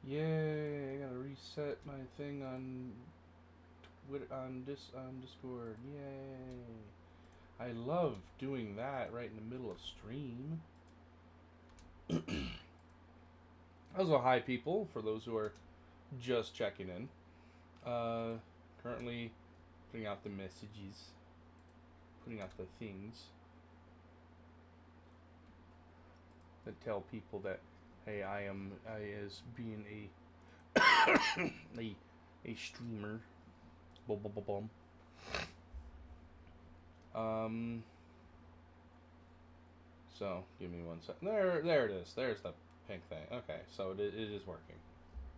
Yay! I gotta reset my thing on Discord. Yay! I love doing that right in the middle of stream. Also, hi people, for those who are just checking in. Currently putting out the messages, putting out the things that tell people that, hey, I as being a streamer. Bum, bum, bum, bum. So give me 1 second. There it is. There's the pink thing. Okay, so it is working.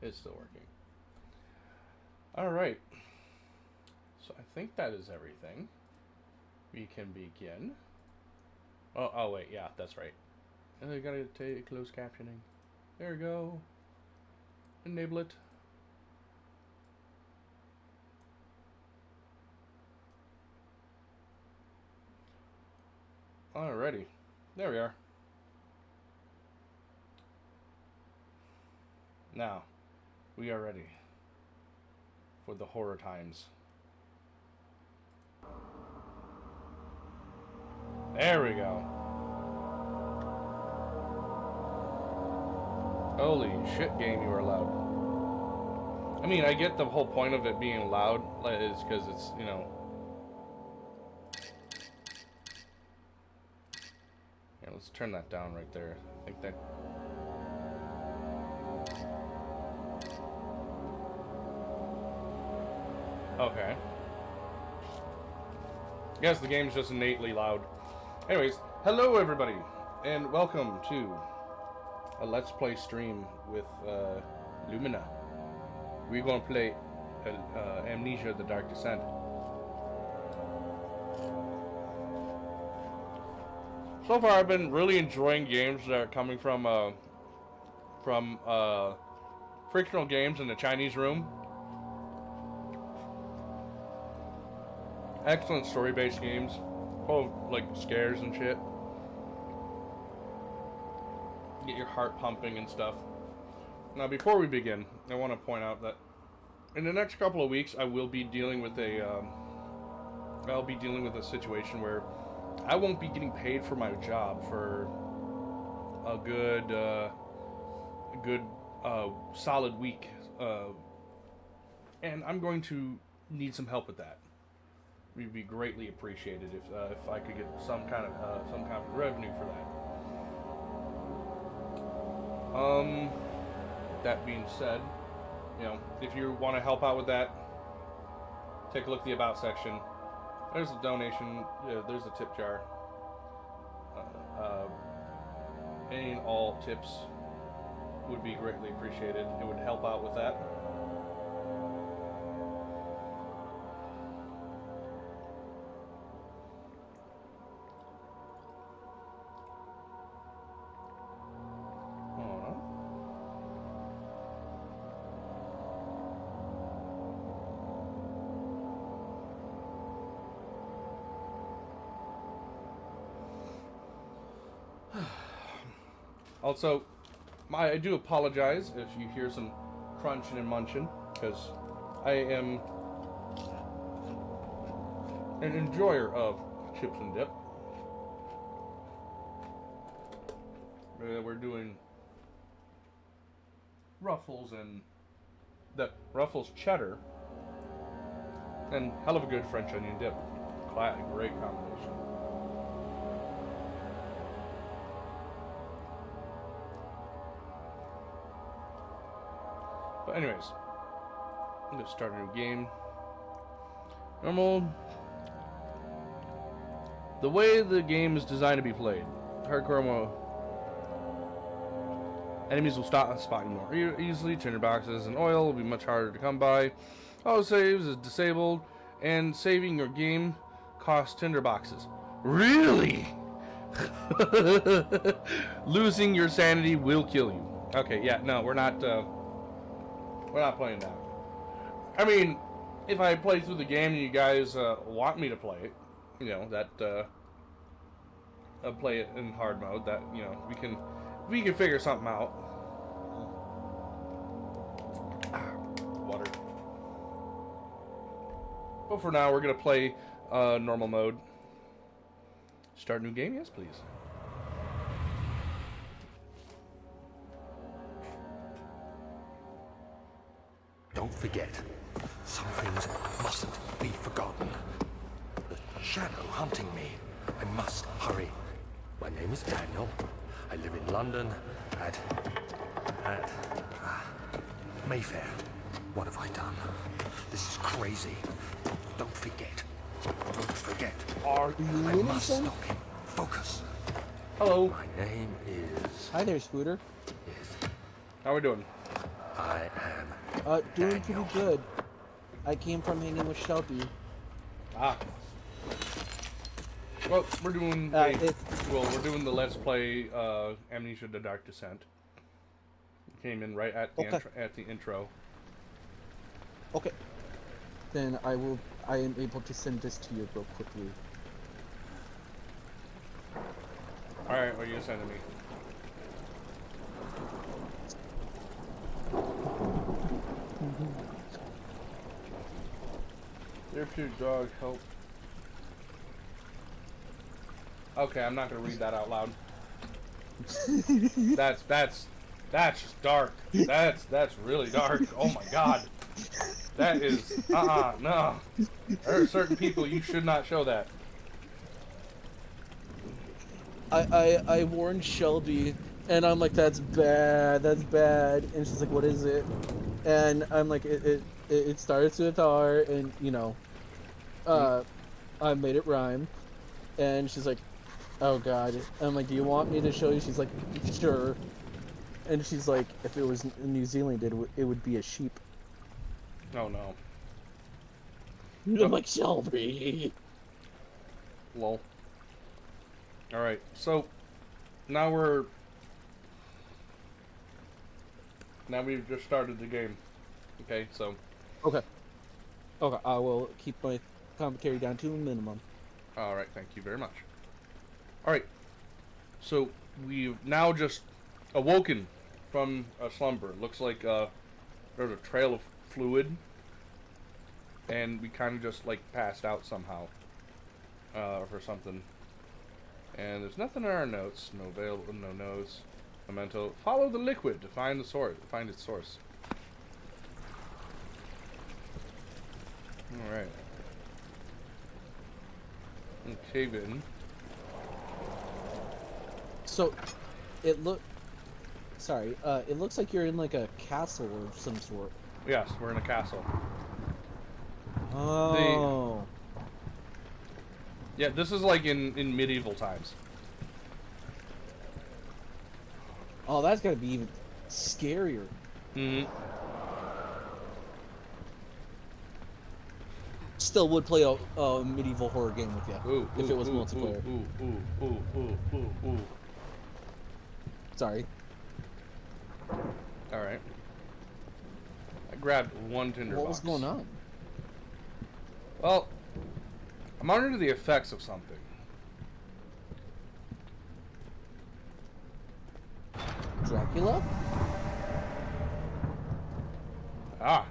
It's still working. All right. So I think that is everything. We can begin. Oh wait, yeah, that's right. And I gotta take closed captioning. There we go. Enable it. Alrighty. There we are. Now, we are ready for the horror times. There we go. Holy shit, game, you are loud. I mean, I get the whole point of it being loud, is because it's, you know... Here, let's turn that down right there. I think that... Okay. Yes, the game's just innately loud. Anyways, hello everybody, and welcome to a Let's Play stream with Lumina. We're going to play Amnesia: The Dark Descent. So far, I've been really enjoying games that are coming from Frictional Games in the Chinese room. Excellent story-based games, full of like scares and shit. Get your heart pumping and stuff. Now, before we begin, I want to point out that in the next couple of weeks, I will be dealing with a situation where I won't be getting paid for my job for a good solid week, and I'm going to need some help with that. It would be greatly appreciated if I could get some kind of revenue for that. That being said, you know, if you want to help out with that, take a look at the About section. There's a donation. There's a tip jar. Any and all tips would be greatly appreciated. It would help out with that. Also, I do apologize if you hear some crunching and munching, because I am an enjoyer of chips and dip. We're doing Ruffles and the Ruffles cheddar and hell of a good French onion dip. Great combination. But anyways, I'm gonna start a new game. Normal. The way the game is designed to be played. Hardcore mode. Enemies will spot you more easily. Tinderboxes and oil will be much harder to come by. Auto saves is disabled, and saving your game costs tinderboxes. Really? Losing your sanity will kill you. Okay, yeah, no, we're not playing that. I mean, if I play through the game and you guys want me to play it, you know, that play it in hard mode, that, you know, we can figure something out. But for now, we're gonna play normal mode. Start new game, yes, please. Don't forget, some things mustn't be forgotten. The shadow hunting me. I must hurry. My name is Daniel. I live in London at Mayfair. What have I done? This is crazy. Don't forget. Don't forget. Are you I winning, must son? stop him. Focus. Hello. My name is... Hi there, Scooter. Yes, How we doing? I am Doing Daniel. pretty good. I came from hanging with Shelby. Ah. Well, we're doing we're doing the Let's Play Amnesia: The Dark Descent. Came in right at the at the intro. Okay. Then I am able to send this to you real quickly. All right, what are you sending me? If your dog help. Okay, I'm not gonna read that out loud. That's just dark. That's really dark. Oh my god. That is no. There are certain people you should not show that. I warned Shelby, and I'm like, that's bad, and she's like, what is it? And I'm like, it starts with R, and you know, I made it rhyme, and she's like, oh god. I'm like, do you want me to show you? She's like, sure. And she's like, if it was New Zealand, it would be a sheep. Oh no. I'm like, Shelby. Lol. Alright, so now we've just started the game. Okay, so Okay. Okay, I will keep my commentary down to a minimum. alright, thank you very much. Alright. So we've now just awoken from a slumber. Looks like there's a trail of fluid. And we kind of just like passed out somehow. For something. And there's nothing in our notes. No notes. Memento. Follow the liquid to find the source. Find its source. Alright. Cave in. So, it looks like you're in like a castle of some sort. Yes, we're in a castle. Oh. Yeah, this is like in medieval times. Oh, that's gotta be even scarier. Mm-hmm. Still would play a medieval horror game with you if it was multiplayer. Ooh. Sorry. Alright. I grabbed one tinderbox. What was going on? Well, I'm under the effects of something. Dracula? Ah.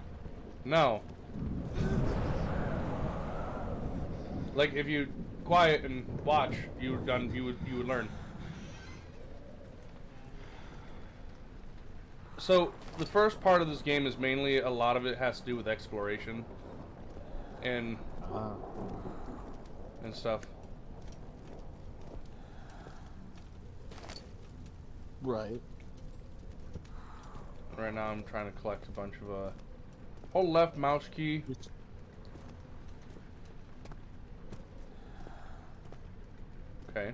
No. Like if you quiet and watch, you would learn. So the first part of this game is mainly a lot of it has to do with exploration and stuff. Right. Right now I'm trying to collect a bunch of hold left mouse key. Okay.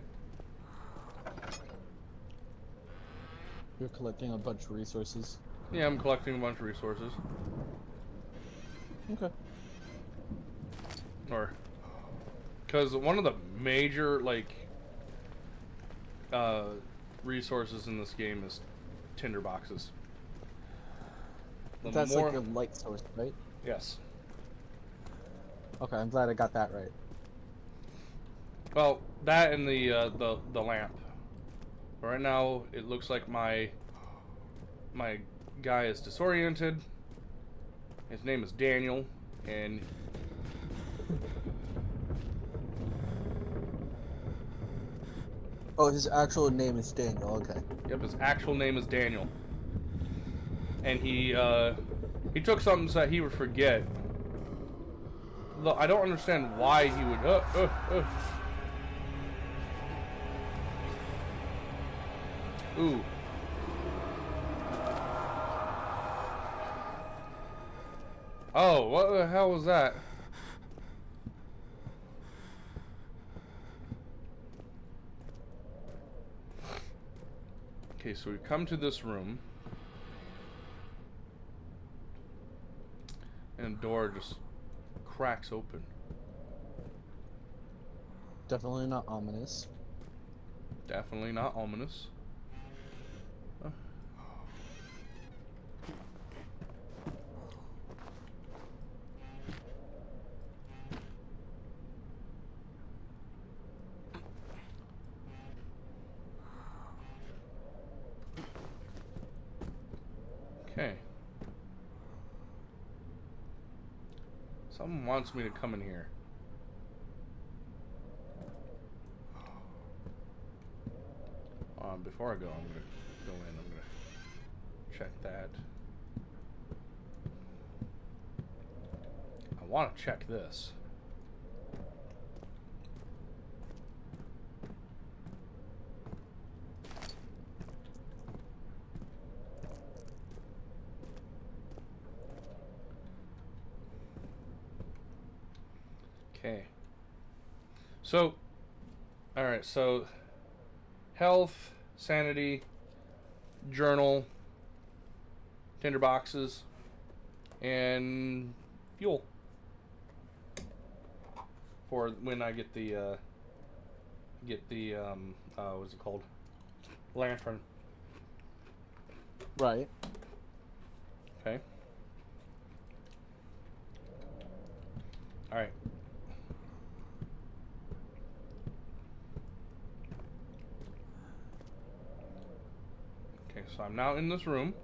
You're collecting a bunch of resources. Yeah, I'm collecting a bunch of resources. Okay. Or because one of the major resources in this game is tinderboxes. That's like your light source, right? Yes. Okay, I'm glad I got that right. Well, that and the lamp. Right now, it looks like my guy is disoriented. His name is Daniel, and Oh, his actual name is Daniel. Okay. Yep, his actual name is Daniel. And he took something so that he would forget. Though I don't understand why he would. Ooh. Oh, what the hell was that? Okay, so we come to this room. And the door just cracks open. Definitely not ominous. Definitely not ominous. Huh. Okay. Someone wants me to come in here. Before I go, I'm gonna go in. I'm gonna check that. I want to check this. Okay. So, all right. So, health, sanity, journal, tinder boxes, and fuel for when I get the what's it called? Lantern. Right. Okay. All right. Okay, so I'm now in this room.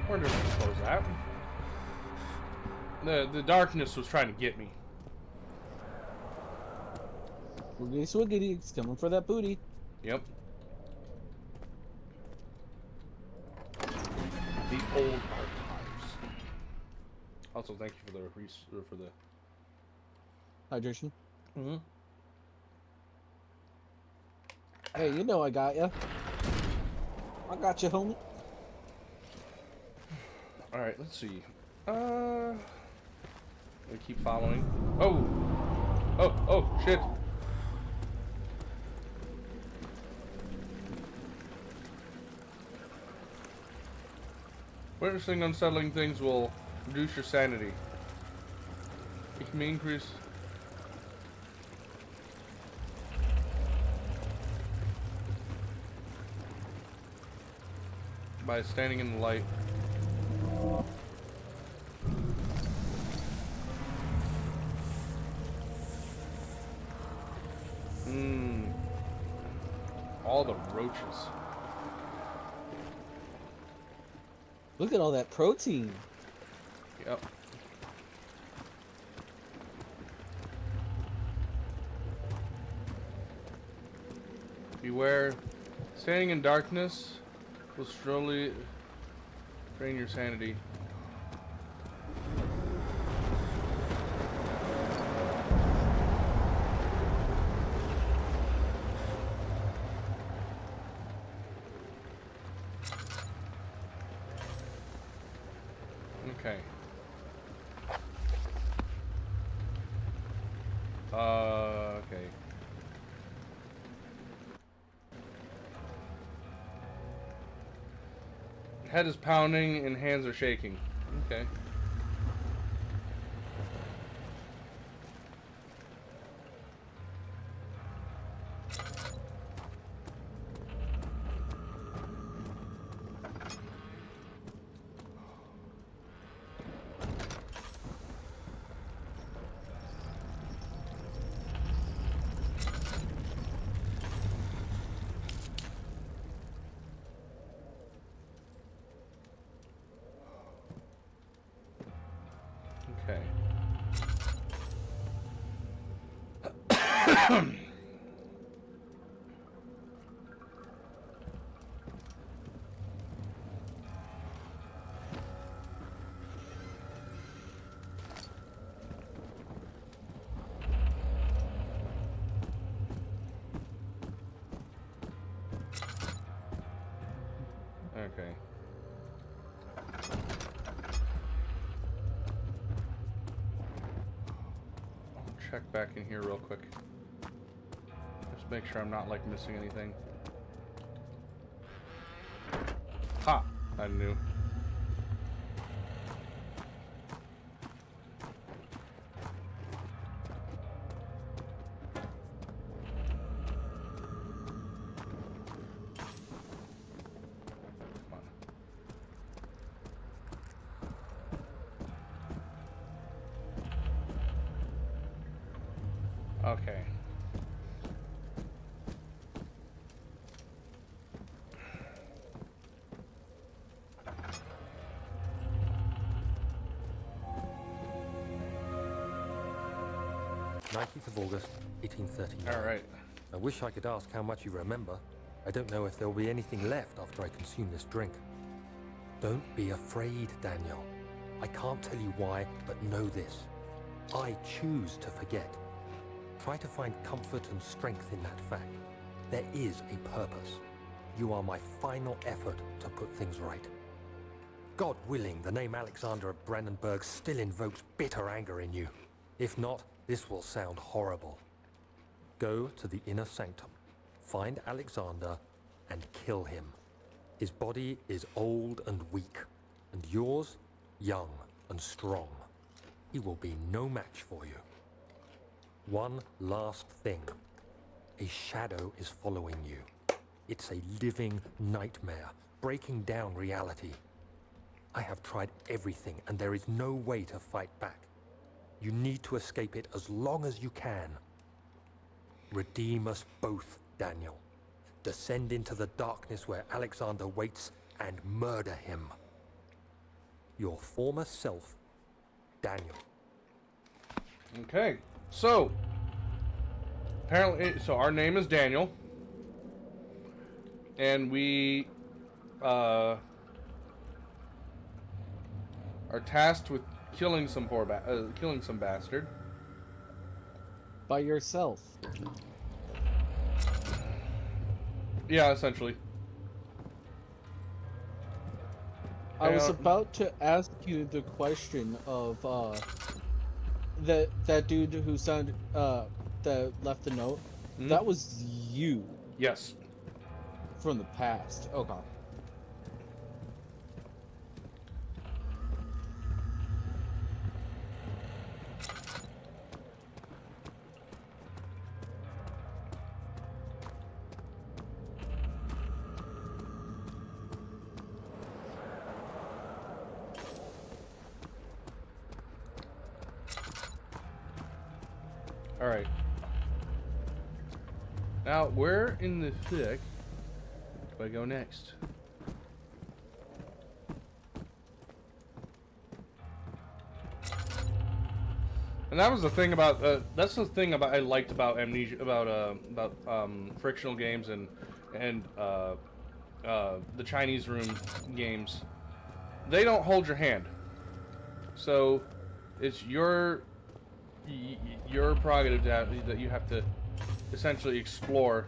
Where did I close that? The darkness was trying to get me. Wiggity swiggity, it's coming for that booty. Yep. The old archives. Also, thank you for the Hydration. Mm-hmm. Hey, you know I got ya. I got you, homie. All right, let's see. We keep following. Oh, shit. Witnessing unsettling things will reduce your sanity. It can be increased. By standing in the light. All the roaches. Look at all that protein. Yep. Beware. Standing in darkness will slowly drain your sanity. Okay. Okay. Head is pounding and hands are shaking. Okay. Okay. I'll check back in here real quick. Just make sure I'm not like missing anything. Ha! I knew. Okay. 19th of August, 1839. All right. I wish I could ask how much you remember. I don't know if there will be anything left after I consume this drink. Don't be afraid, Daniel. I can't tell you why, but know this. I choose to forget. Try to find comfort and strength in that fact. There is a purpose. You are my final effort to put things right. God willing, the name Alexander of Brenndenburg still invokes bitter anger in you. If not, this will sound horrible. Go to the inner sanctum, find Alexander, and kill him. His body is old and weak, and yours, young and strong. He will be no match for you. One last thing. A shadow is following you. It's a living nightmare, breaking down reality. I have tried everything, and there is no way to fight back. You need to escape it as long as you can. Redeem us both, Daniel. Descend into the darkness where Alexander waits and murder him. Your former self, Daniel. Okay, so apparently, our name is Daniel, and we are tasked with killing some killing some bastard. By yourself. Yeah, essentially. I was about to ask you the question of that dude who sounded that left the note. Hmm? That was you Yes. from the past. Okay. All right. Now, where in the thick do I go next? And that was the thing about that's the thing about I liked about Amnesia about Frictional Games and the Chinese room games. They don't hold your hand, so it's your prerogative that you have to essentially explore.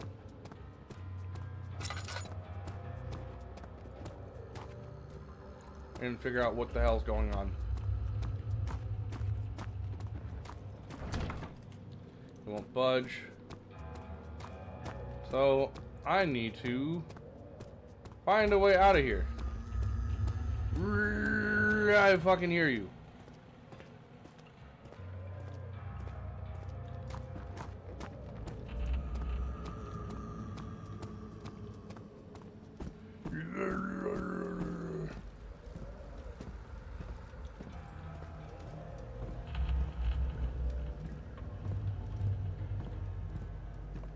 And figure out what the hell's going on. It won't budge. So I need to find a way out of here. I fucking hear you.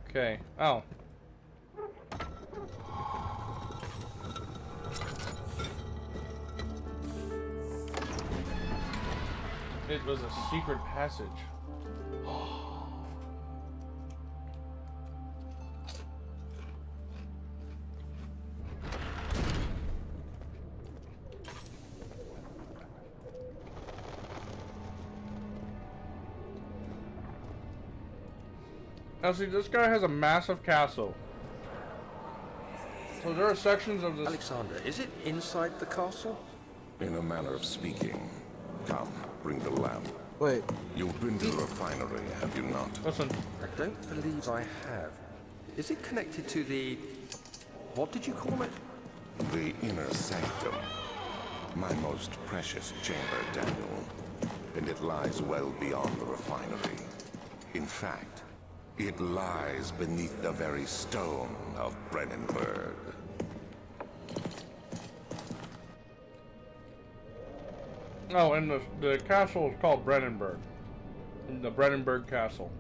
Okay. Oh. It was a secret passage. Now see, this guy has a massive castle. So there are sections of this... Alexander, is it inside the castle? In a manner of speaking. Come, bring the lamp. Wait. You've been to the refinery, have you not? Listen. I don't believe I have. Is it connected to the... what did you call it? The inner sanctum. My most precious chamber, Daniel. And it lies well beyond the refinery. In fact, it lies beneath the very stone of Brenndenburg. Oh, and the castle is called Brenndenburg. The Brenndenburg Castle.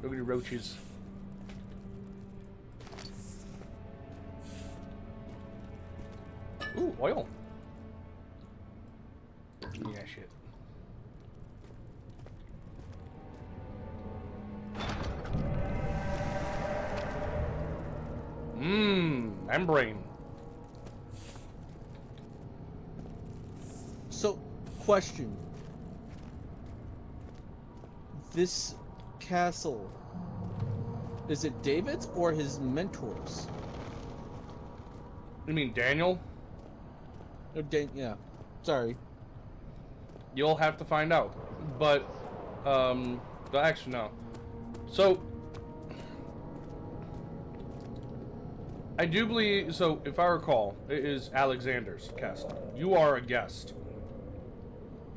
Look at the roaches. Ooh, oil. Yeah, shit. Membrane. So, question. This castle, is it David's or his mentor's? You mean Daniel? Or yeah. Sorry. You'll have to find out. But, actually, no. So, I do believe, so if I recall, it is Alexander's castle. You are a guest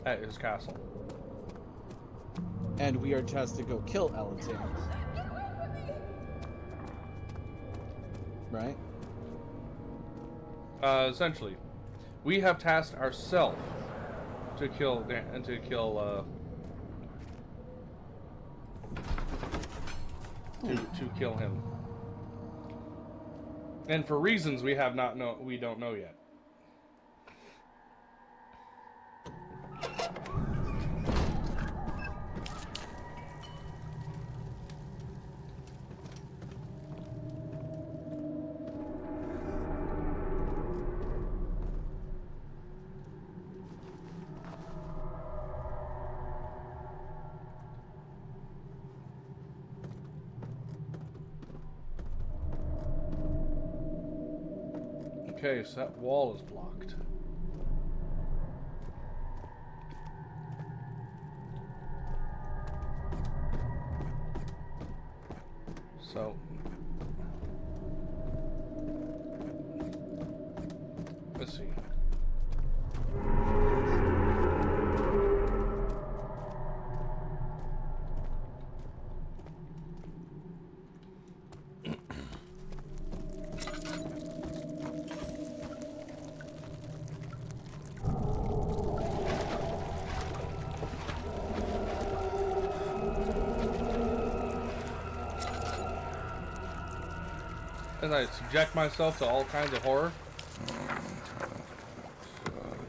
at his castle. And we are tasked to go kill Alexander. Right? Essentially. We have tasked ourselves to kill, to kill him. And for reasons we don't know yet. Okay, so that wall is blocked. So... let's see. As I subject myself to all kinds of horror.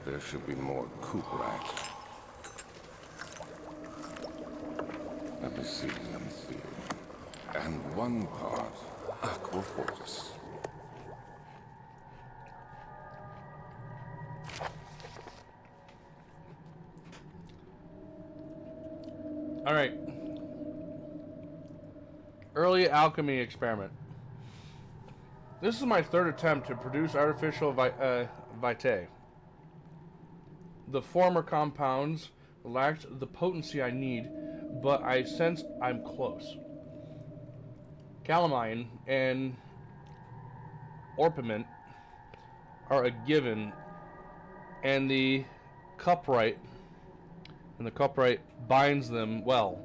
There should be more coop racks. Let me see. And one part aquafortis. All right. Early alchemy experiment. This is my third attempt to produce artificial vitae. The former compounds lacked the potency I need, but I sense I'm close. Calamine and orpiment are a given, and the cuprite binds them well.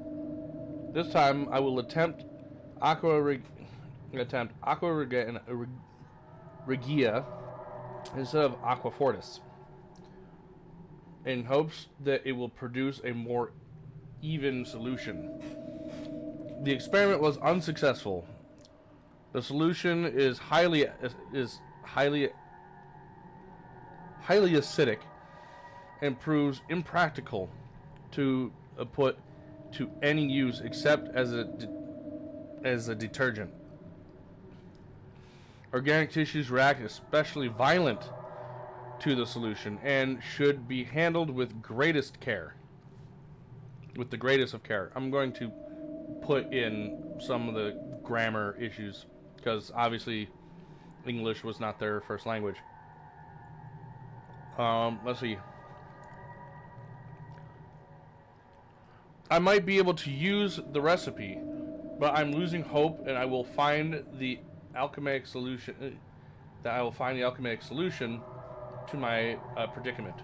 This time I will attempt aqua regia instead of aquafortis, in hopes that it will produce a more even solution. The experiment was unsuccessful. The solution is highly acidic and proves impractical to put to any use except as a detergent. Organic tissues react especially violent to the solution and should be handled with greatest care. With the greatest of care. I'm going to put in some of the grammar issues because obviously English was not their first language. Let's see. I might be able to use the recipe, but I'm losing hope, and I will find the alchemic solution. To my predicament.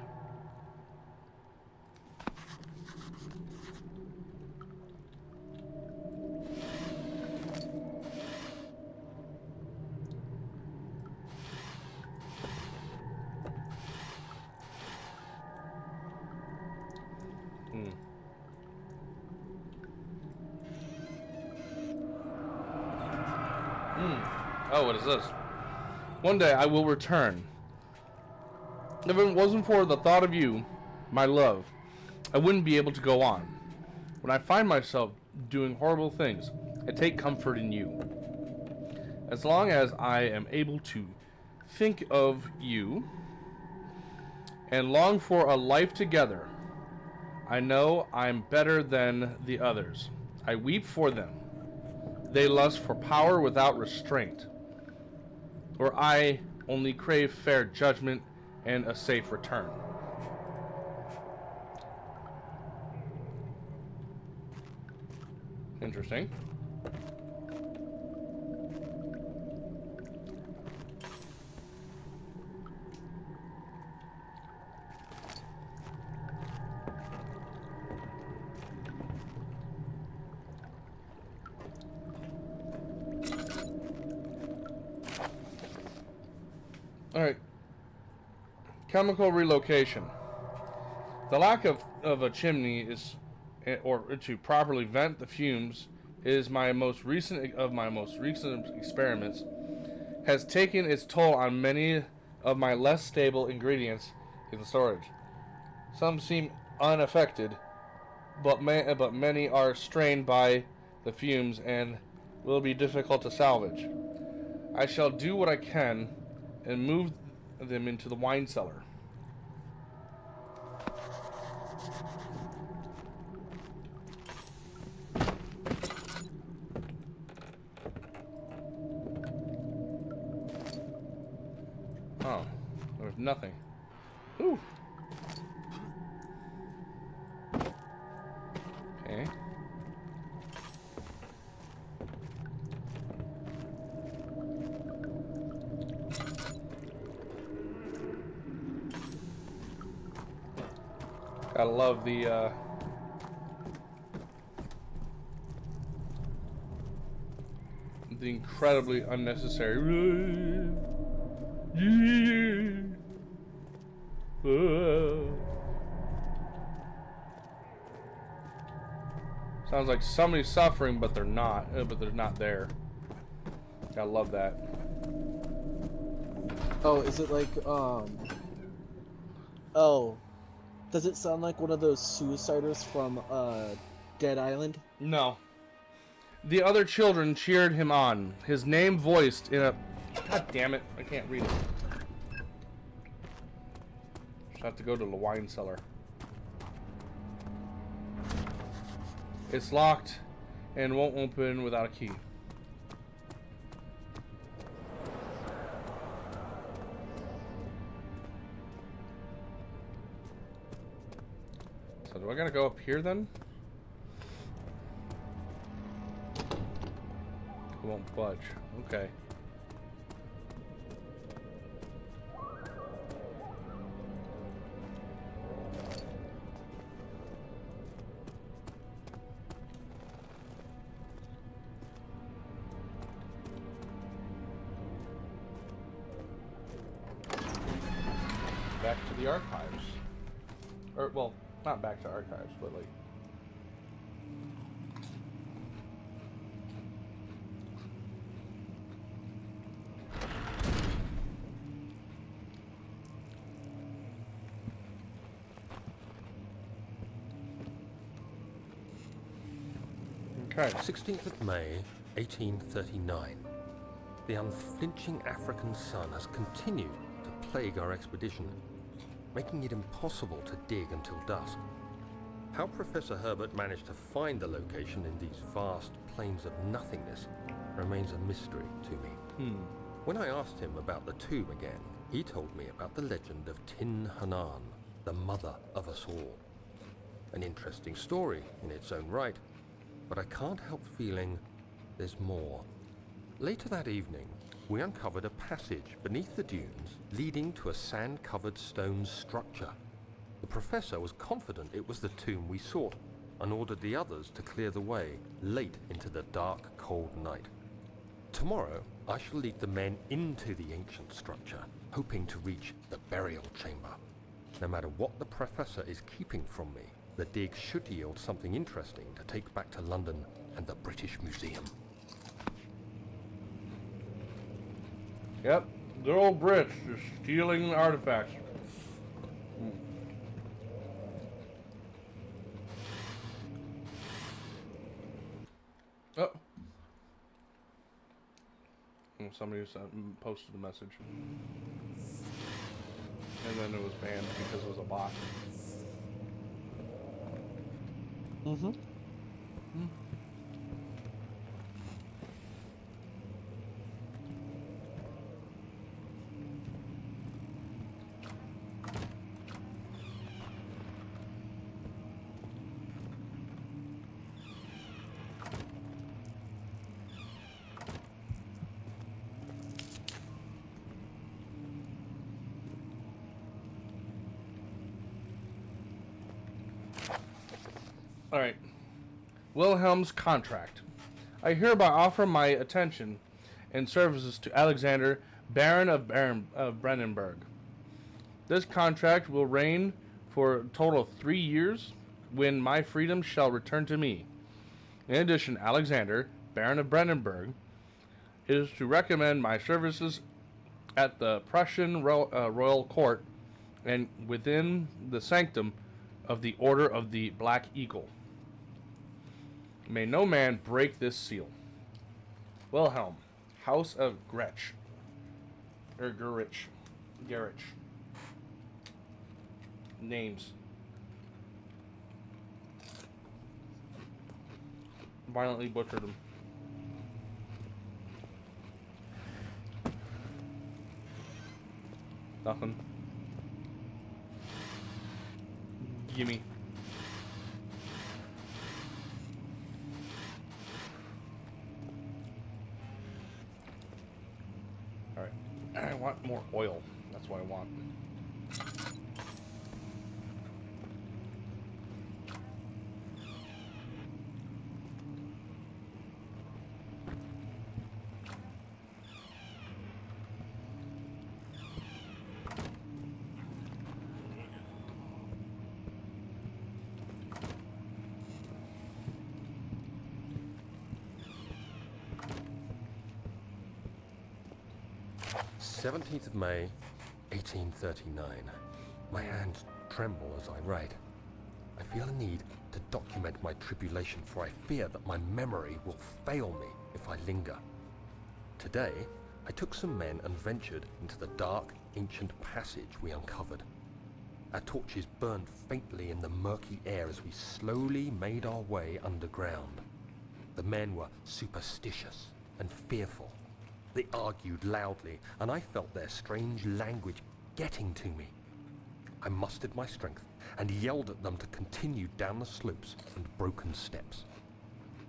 Oh, what is this? One day I will return. If it wasn't for the thought of you, my love, I wouldn't be able to go on. When I find myself doing horrible things, I take comfort in you. As long as I am able to think of you and long for a life together, I know I'm better than the others. I weep for them. They lust for power without restraint. Or I only crave fair judgment and a safe return. Interesting. Alright. Chemical relocation. The lack of a chimney is, or to properly vent the fumes, is my most recent experiments, has taken its toll on many of my less stable ingredients in storage. Some seem unaffected, but many are strained by the fumes and will be difficult to salvage. I shall do what I can and move them into the wine cellar. Oh, there's nothing. Ooh. Okay. Gotta love the incredibly unnecessary. Sounds like somebody's suffering, but they're not. But they're not there. I love that. Oh, is it like Oh, does it sound like one of those suiciders from Dead Island? No. The other children cheered him on. His name voiced in a... God damn it! I can't read it. Just have to go to the wine cellar. It's locked and won't open without a key. So do I gotta go up here then? It won't budge. Okay. Back to the archives. Or, well, not back to archives, but like... Okay. 16th of May, 1839. The unflinching African sun has continued to plague our expedition, making it impossible to dig until dusk. How Professor Herbert managed to find the location in these vast plains of nothingness remains a mystery to me. When I asked him about the tomb again, he told me about the legend of Tin Hanan, the mother of us all. An interesting story in its own right, but I can't help feeling there's more. Later that evening, we uncovered a passage beneath the dunes leading to a sand-covered stone structure. The professor was confident it was the tomb we sought and ordered the others to clear the way late into the dark, cold night. Tomorrow, I shall lead the men into the ancient structure, hoping to reach the burial chamber. No matter what the professor is keeping from me, the dig should yield something interesting to take back to London and the British Museum. Yep, good old Brits just stealing artifacts. Oh. Somebody posted a message. And then it was banned because it was a bot. Alright. Wilhelm's contract. I hereby offer my attention and services to Alexander, Baron of Brenndenburg. This contract will reign for a total of 3 years, when my freedom shall return to me. In addition, Alexander, Baron of Brenndenburg, is to recommend my services at the Prussian royal court and within the sanctum of the Order of the Black Eagle. May no man break this seal. Wilhelm, House of Gretsch. Gerich. Names. Violently butchered them. Nothing. Gimme. Alright. I want more oil. That's what I want. "17th of May, 1839. My hands tremble as I write. I feel a need to document my tribulation, for I fear that my memory will fail me if I linger. Today, I took some men and ventured into the dark, ancient passage we uncovered. Our torches burned faintly in the murky air as we slowly made our way underground. The men were superstitious and fearful. They argued loudly, and I felt their strange language getting to me. I mustered my strength and yelled at them to continue down the slopes and broken steps.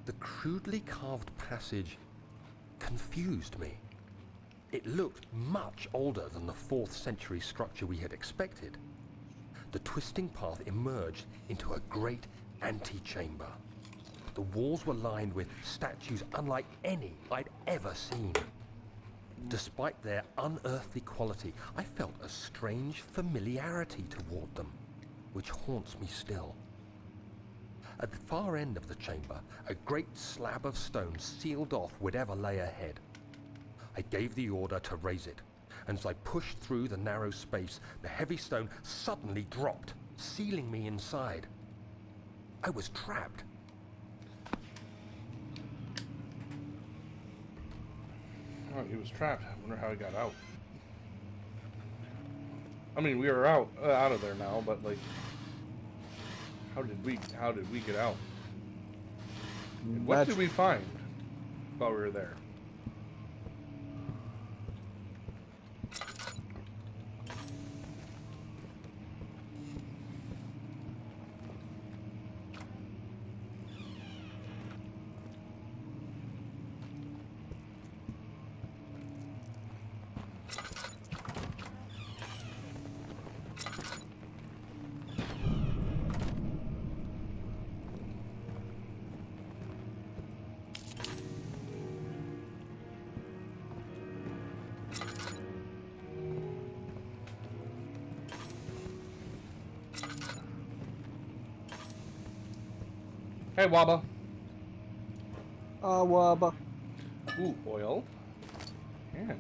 The crudely carved passage confused me. It looked much older than the 4th century structure we had expected. The twisting path emerged into a great antechamber. The walls were lined with statues unlike any I'd ever seen. Despite their unearthly quality, I felt a strange familiarity toward them, which haunts me still. At the far end of the chamber, a great slab of stone sealed off whatever lay ahead. I gave the order to raise it, and as I pushed through the narrow space, the heavy stone suddenly dropped, sealing me inside. I was trapped. Oh, he was trapped. I wonder how he got out. I mean, we are out of there now, but like, how did we get out? And what did we find while we were there? Hey, Waba. Waba. Ooh, oil. Yeah.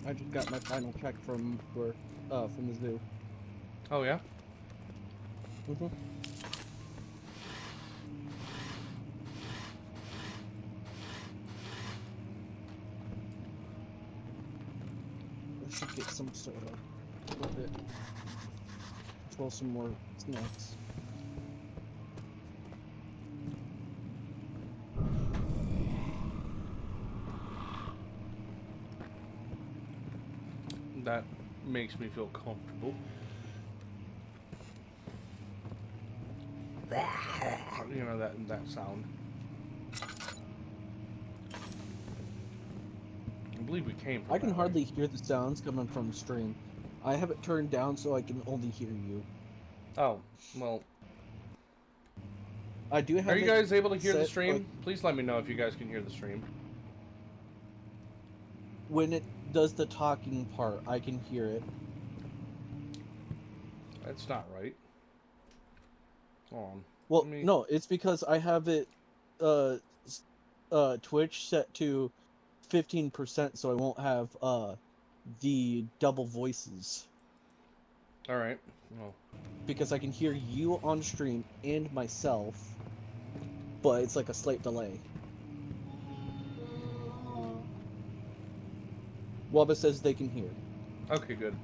I just got my final check from the zoo. Oh, yeah? Mm-hmm. I should get some soda with it. As well as some more snacks. That makes me feel comfortable. You know, that sound. I believe we came from I can that hardly way. hear the sounds coming from stream. I have it turned down so I can only hear you. Oh, well. I do have Are you guys able to hear the set, stream? like, Please let me know if you guys can hear the stream. when it does the talking part, I can hear it. That's not right. Hold on. Well, no, it's because I have it Twitch set to 15% so I won't have the double voices. All right. Well, Because I can hear you on stream and myself, but it's like a slight delay. Waba says they can hear. okay, good.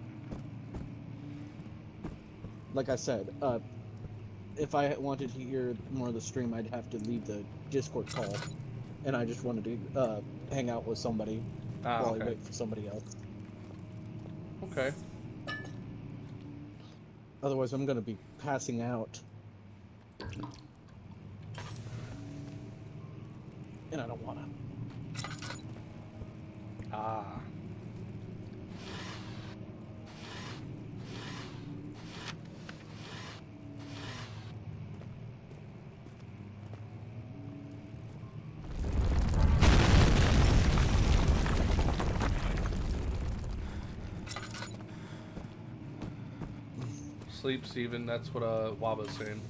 Like I said, if I wanted to hear more of the stream, I'd have to leave the Discord call, and I just wanted to hang out with somebody while Okay. I wait for somebody else. Okay. Otherwise, I'm gonna be passing out, and I don't wanna. Ah. Sleep, Steven. That's what Waba's saying.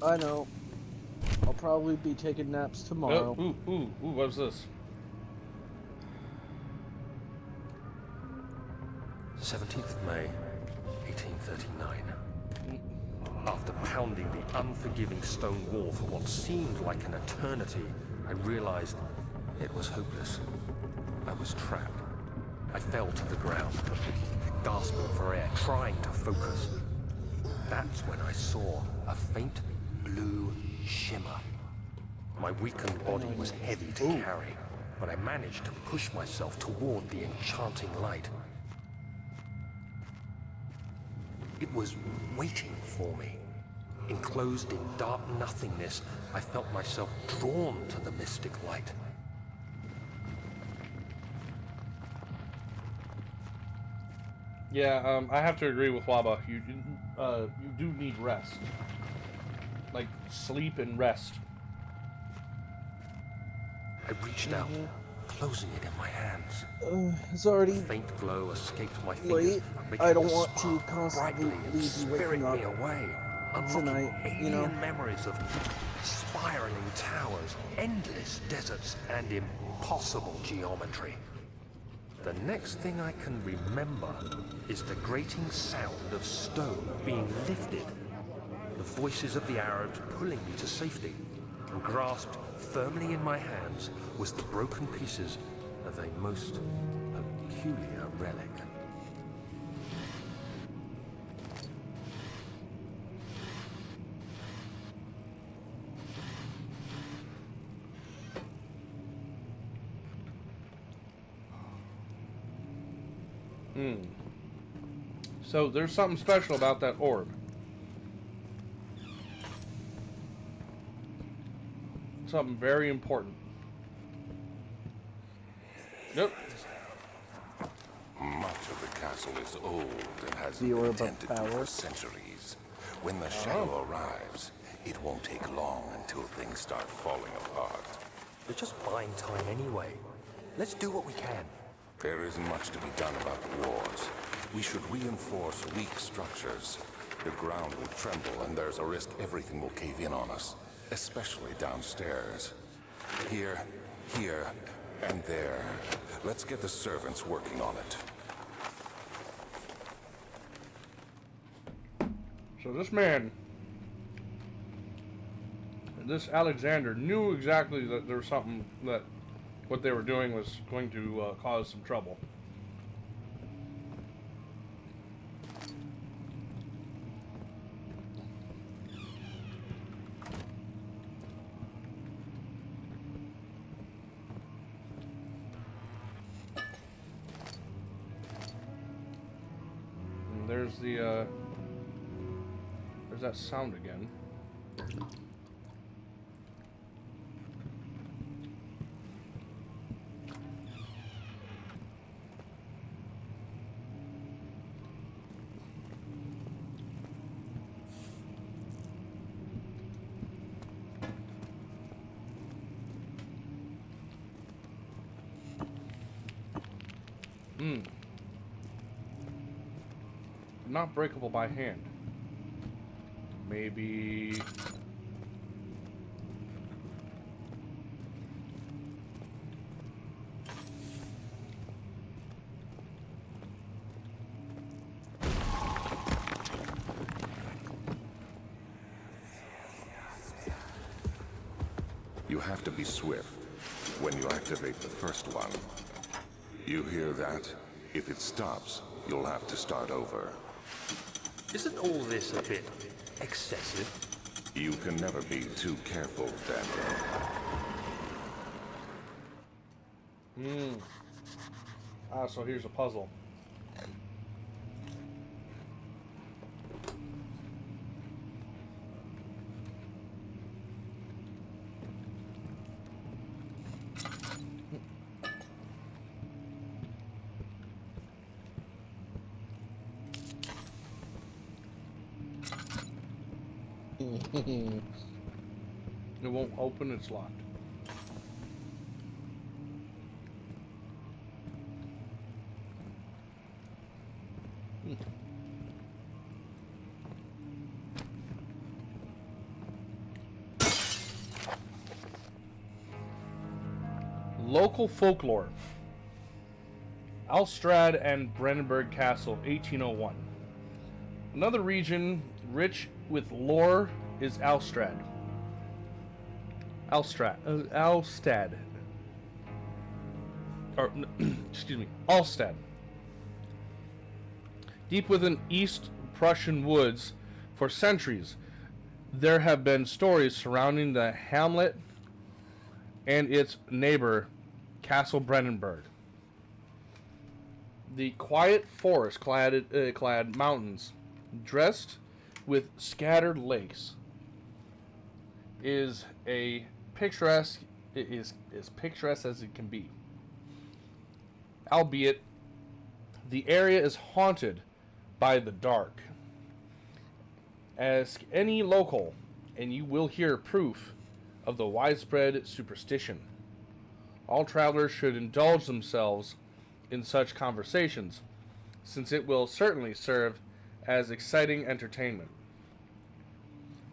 I know. I'll probably be taking naps tomorrow. Ooh, what was this? 17th of May, 1839. After pounding the unforgiving stone wall for what seemed like an eternity, I realized it was hopeless. I was trapped. I fell to the ground, gasping for air, trying to focus. That's when I saw a faint blue shimmer. My weakened body was heavy to carry, but I managed to push myself toward the enchanting light. It was waiting for me. Enclosed in dark nothingness, I felt myself drawn to the mystic light. Yeah, I have to agree with Waba. You do need rest. Like, sleep and rest. I reached out, closing it in my hands. It's already A faint glow escaped my fingers, late. making I don't the want to spark constantly brightly and leave you spirit waking me up away, unlocking tonight, alien you know? memories of spiraling towers, endless deserts, and impossible geometry. The next thing I can remember is the grating sound of stone being lifted, the voices of the Arabs pulling me to safety, and grasped firmly in my hands was the broken pieces of a most peculiar relic. So there's something special about that orb. Something very important. Nope. Much of the castle is old and has The been orb of tended to power. for centuries. When the shadow arrives, it won't take long until things start falling apart. We're just buying time anyway. Let's do what we can. There isn't much to be done about the walls. We should reinforce weak structures. The ground will tremble, and there's a risk everything will cave in on us, especially downstairs. Here, and there. Let's get the servants working on it. So this man, this Alexander, knew exactly that there was something that what they were doing was going to cause some trouble. And there's that sound again. Not breakable by hand. Maybe... You have to be swift when you activate the first one. You hear that? If it stops, you'll have to start over. Isn't all this a bit excessive? You can never be too careful, Daniel. Ah, so here's a puzzle. It won't open, it's locked. Local folklore. Alstrad and Brenndenburg Castle, 1801. Another region rich with lore is Alstrad. Alstad. Or, excuse me, Alstad. Deep within East Prussian woods, for centuries, there have been stories surrounding the hamlet and its neighbor, Castle Brenndenburg. The quiet forest-clad mountains, dressed with scattered lakes, is picturesque as it can be. Albeit, the area is haunted by the dark. Ask any local, and you will hear proof of the widespread superstition. All travelers should indulge themselves in such conversations, since it will certainly serve as exciting entertainment.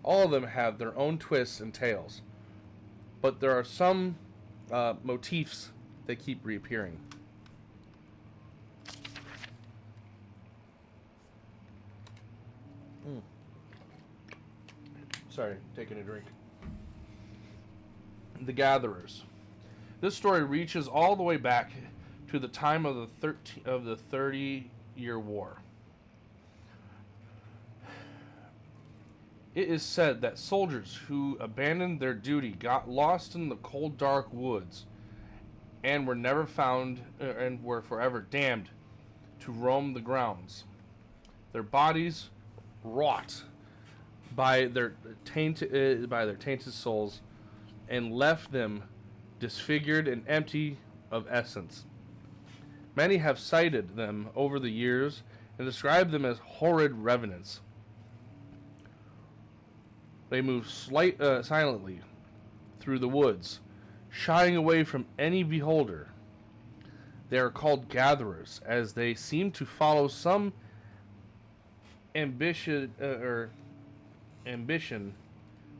All of them have their own twists and tales, but there are some motifs that keep reappearing. Sorry, taking a drink. The Gatherers. This story reaches all the way back to the time of the 30-Year War. It is said that soldiers who abandoned their duty got lost in the cold, dark woods and were never found and were forever damned to roam the grounds. Their bodies wrought by their tainted souls and left them disfigured and empty of essence. Many have cited them over the years and described them as horrid revenants. They move silently through the woods, shying away from any beholder. They are called gatherers, as they seem to follow some ambition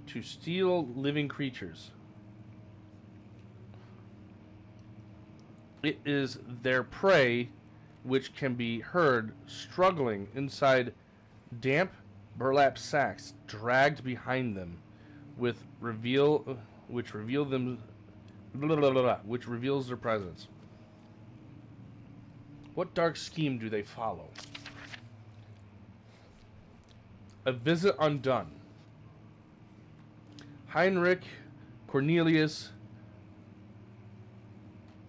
to steal living creatures. It is their prey which can be heard struggling inside damp burlap sacks dragged behind them, which reveals their presence. What dark scheme do they follow? A visit undone. Heinrich Cornelius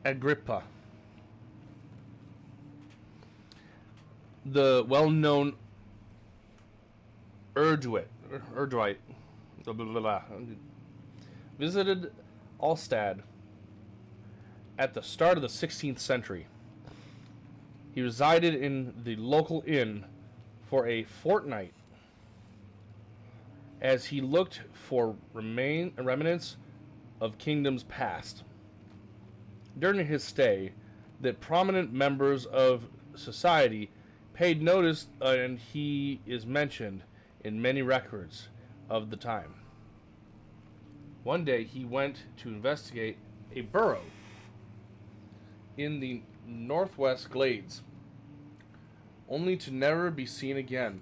Agrippa, the well-known Erudite, visited Alstad at the start of the 16th century. He resided in the local inn for a fortnight as he looked for remnants of kingdoms past. During his stay, the prominent members of society paid notice, and he is mentioned in many records of the time. One day he went to investigate a burrow in the northwest glades, only to never be seen again.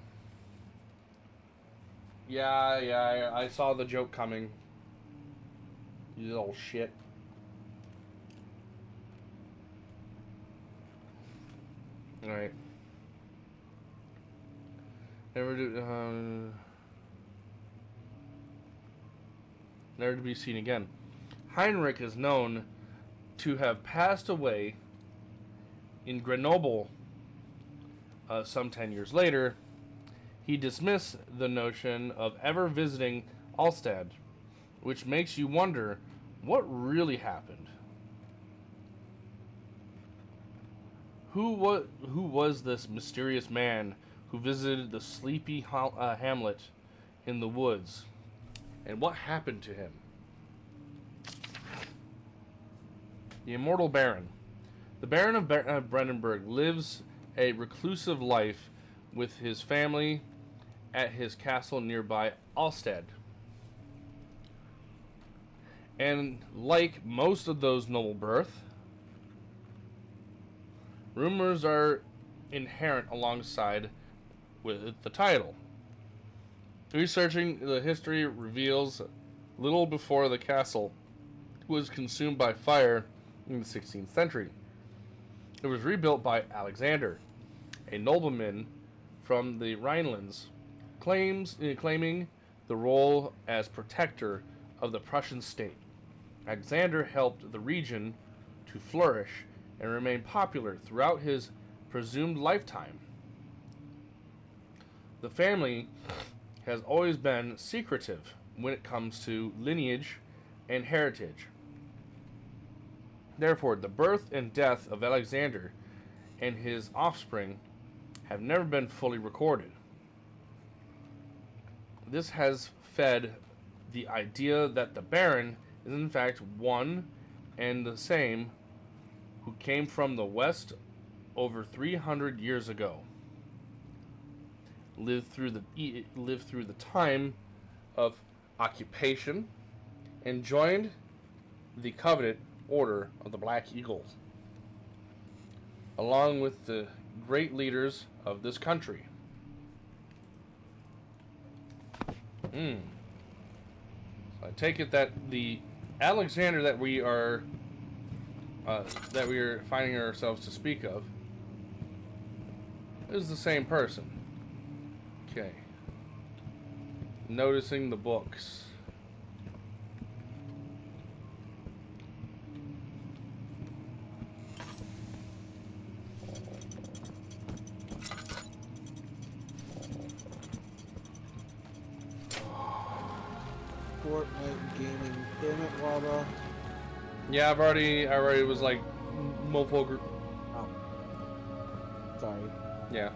Yeah, I saw the joke coming. You little shit. Alright. Never to be seen again. Heinrich is known to have passed away in Grenoble some 10 years later. He dismissed the notion of ever visiting Alstad, which makes you wonder what really happened. Who was this mysterious man who visited the sleepy hamlet in the woods? And what happened to him? The Immortal Baron. The Baron of Brenndenburg lives a reclusive life with his family at his castle nearby Alstad. And like most of those noble birth, rumors are inherent alongside with the title. Researching the history reveals little before the castle was consumed by fire in the 16th century. It was rebuilt by Alexander, a nobleman from the Rhinelands, claiming the role as protector of the Prussian state. Alexander helped the region to flourish and remain popular throughout his presumed lifetime. The family has always been secretive when it comes to lineage and heritage. Therefore, the birth and death of Alexander and his offspring have never been fully recorded. This has fed the idea that the Baron is in fact one and the same who came from the West over 300 years ago, lived through the time of occupation, and joined the Covenant Order of the Black Eagles, along with the great leaders of this country. I take it that the Alexander that we are finding ourselves to speak of is the same person. Okay. Noticing the books. Fortnite gaming. Damn it, Waba. Yeah, I already was like, mofo group. Oh. Sorry. Yeah.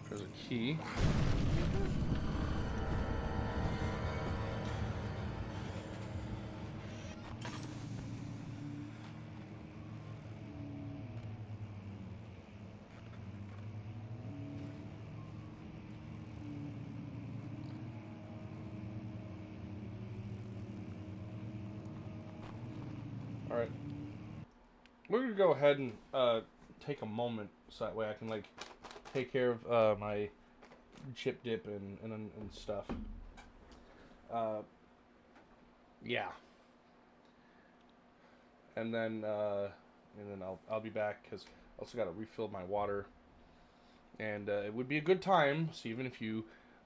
There's a key. Alright. We're gonna go ahead and take a moment so that way I can like take care of my chip dip and stuff. Yeah. And then I'll be back because I also got to refill my water. And it would be a good time, Steven, if you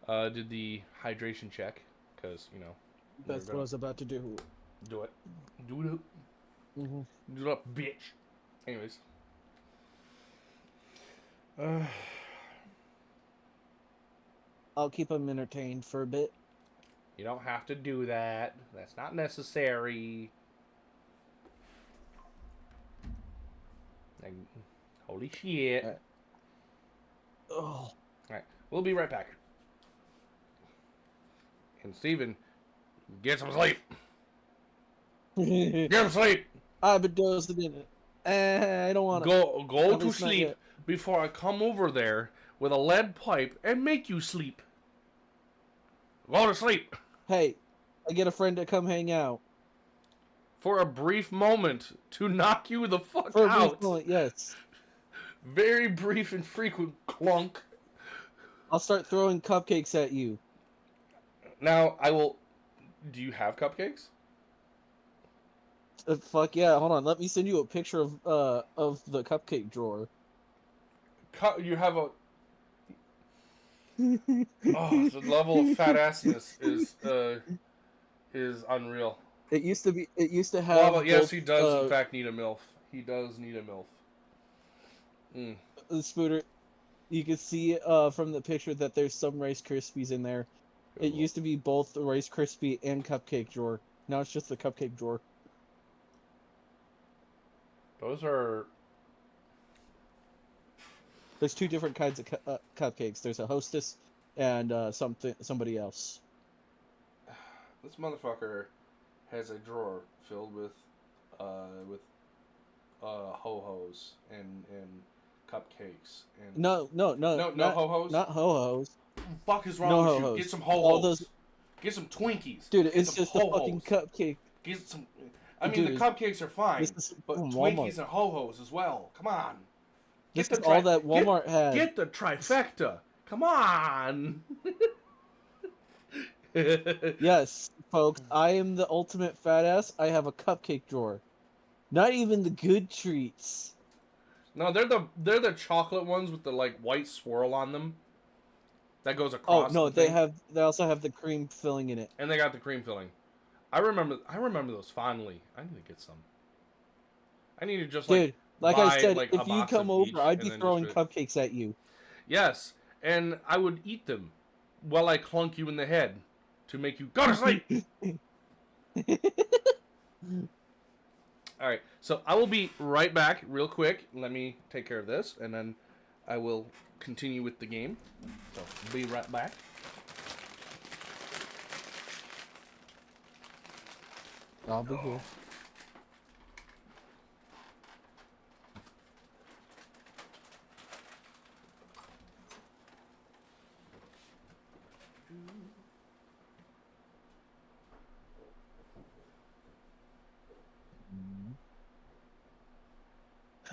did the hydration check, because That's what I was about to do. do it. Do it. Mm-hmm. Do it up, bitch. Anyways. I'll keep him entertained for a bit. You don't have to do that. That's not necessary. Like, holy shit. Right. Oh. Alright, we'll be right back. And Steven, get some sleep. Get some sleep. I've been dozing in it. I don't want to. Go to sleep before I come over there with a lead pipe and make you sleep. Go to sleep. Hey, I get a friend to come hang out. For a brief moment to knock you the fuck For a out. brief moment, yes. Very brief and frequent clunk. I'll start throwing cupcakes at you. Now, I will... Do you have cupcakes? Fuck yeah, hold on. Let me send you a picture of the cupcake drawer. You have a... Oh, the level of fat assness is unreal. It used to have... Well, yes, both, he does in fact need a MILF. He does need a MILF. The Spooter, you can see from the picture that there's some Rice Krispies in there. It used to be both the Rice Krispie and cupcake drawer. Now it's just the cupcake drawer. Those are... There's two different kinds of cupcakes. There's a Hostess and somebody else. This motherfucker has a drawer filled with ho-hos and cupcakes and No, ho-hos. not ho-hos. What the fuck is wrong No with ho-hos. you? Get some All ho-hos. those... Get some Twinkies. Dude, Get it's some just a fucking cupcake. Get some. I mean, Dude, the cupcakes are fine, but from Twinkies Walmart. and ho-hos as well. Come on. This is all that Walmart had. Get the trifecta. Come on. Yes, folks, I am the ultimate fat ass. I have a cupcake drawer. Not even the good treats. No, they're the chocolate ones with the like white swirl on them. That goes across. Oh no, the thing. they also have the cream filling in it. And they got the cream filling. I remember those fondly. I need to get some. I need to just Dude, like I said, like, if you come over, I'd be throwing just... cupcakes at you. Yes, and I would eat them while I clunk you in the head to make you go to sleep. All right, so I will be right back real quick. Let me take care of this, and then I will continue with the game. So, be right back. I'll be here.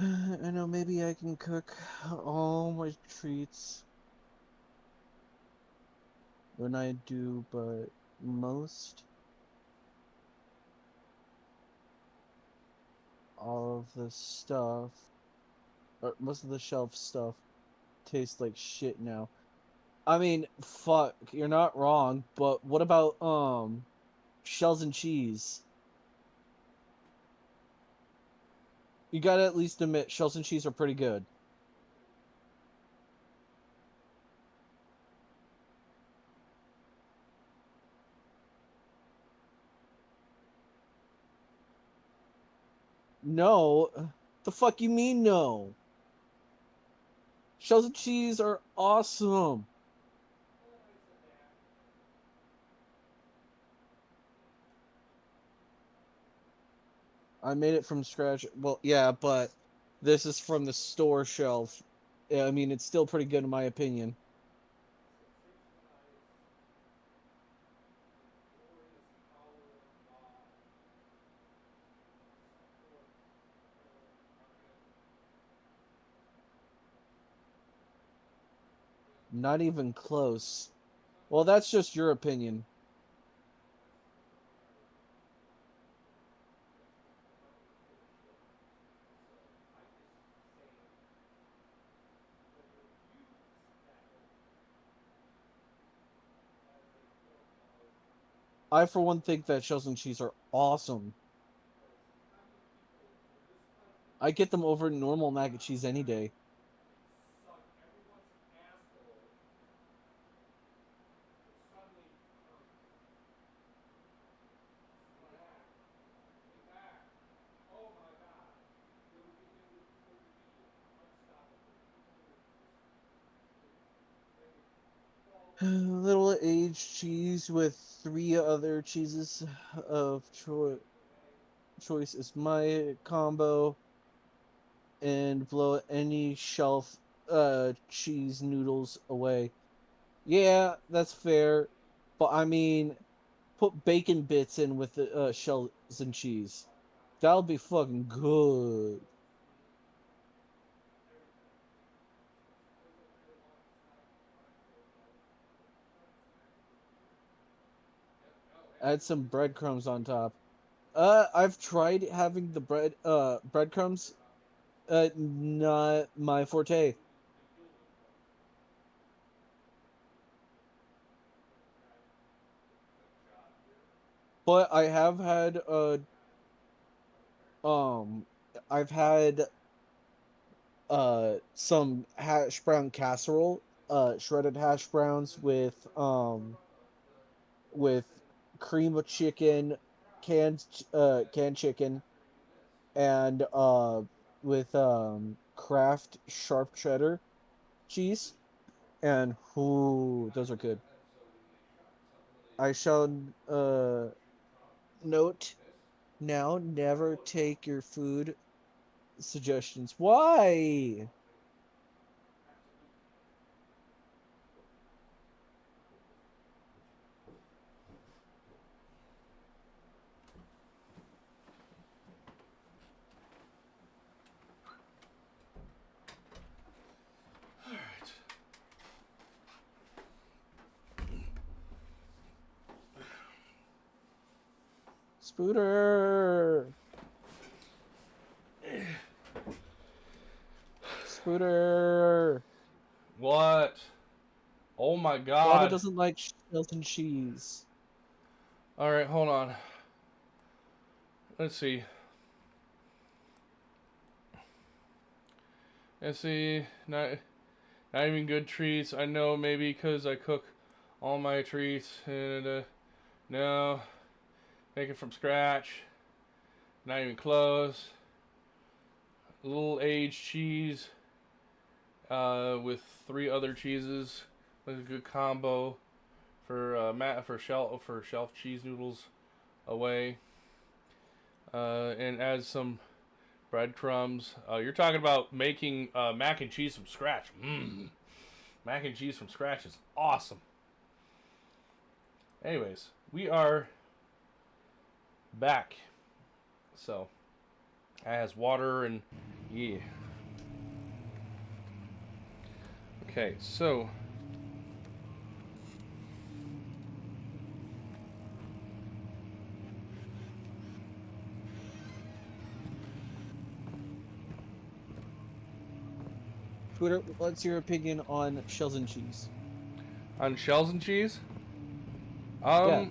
I know maybe I can cook all my treats when I do, but most all of the stuff, or most of the shelf stuff, tastes like shit now. I mean, fuck, you're not wrong, but what about shells and cheese? You gotta at least admit shells and cheese are pretty good. No, the fuck you mean no? Shells and cheese are awesome. I made it from scratch. Well, yeah, but this is from the store shelf. Yeah, I mean, it's still pretty good in my opinion. Not even close. Well, that's just your opinion. I, for one, think that shells and cheese are awesome. I get them over normal mac and cheese any day. Little aged cheese with 3 other cheeses of choice is my combo, and blow any shelf cheese noodles away. Yeah, that's fair, but I mean, put bacon bits in with the shells and cheese. That'll be fucking good. Add some breadcrumbs on top. I've tried having the breadcrumbs. Not my forte. But I have had um I've had some hash brown casserole, shredded hash browns with cream of chicken, canned chicken, and with Kraft sharp cheddar cheese, and ooh, those are good. I shall note now, never take your food suggestions. Why? Spooter. Spooter. What? Oh my Lava god. doesn't like shells and cheese. Alright, hold on. Let's see. Let's see. Not even good treats. I know maybe because I cook all my treats. And no. Make it from scratch. Not even close. A little aged cheese with 3 other cheeses. Like a good combo for shelf cheese noodles away. And add some breadcrumbs. You're talking about making mac and cheese from scratch. Mmm. Mac and cheese from scratch is awesome. Anyways, we are back. So, It has water and yeah. Okay, so Twitter, what's your opinion on shells and cheese? on shells and cheese, Yeah.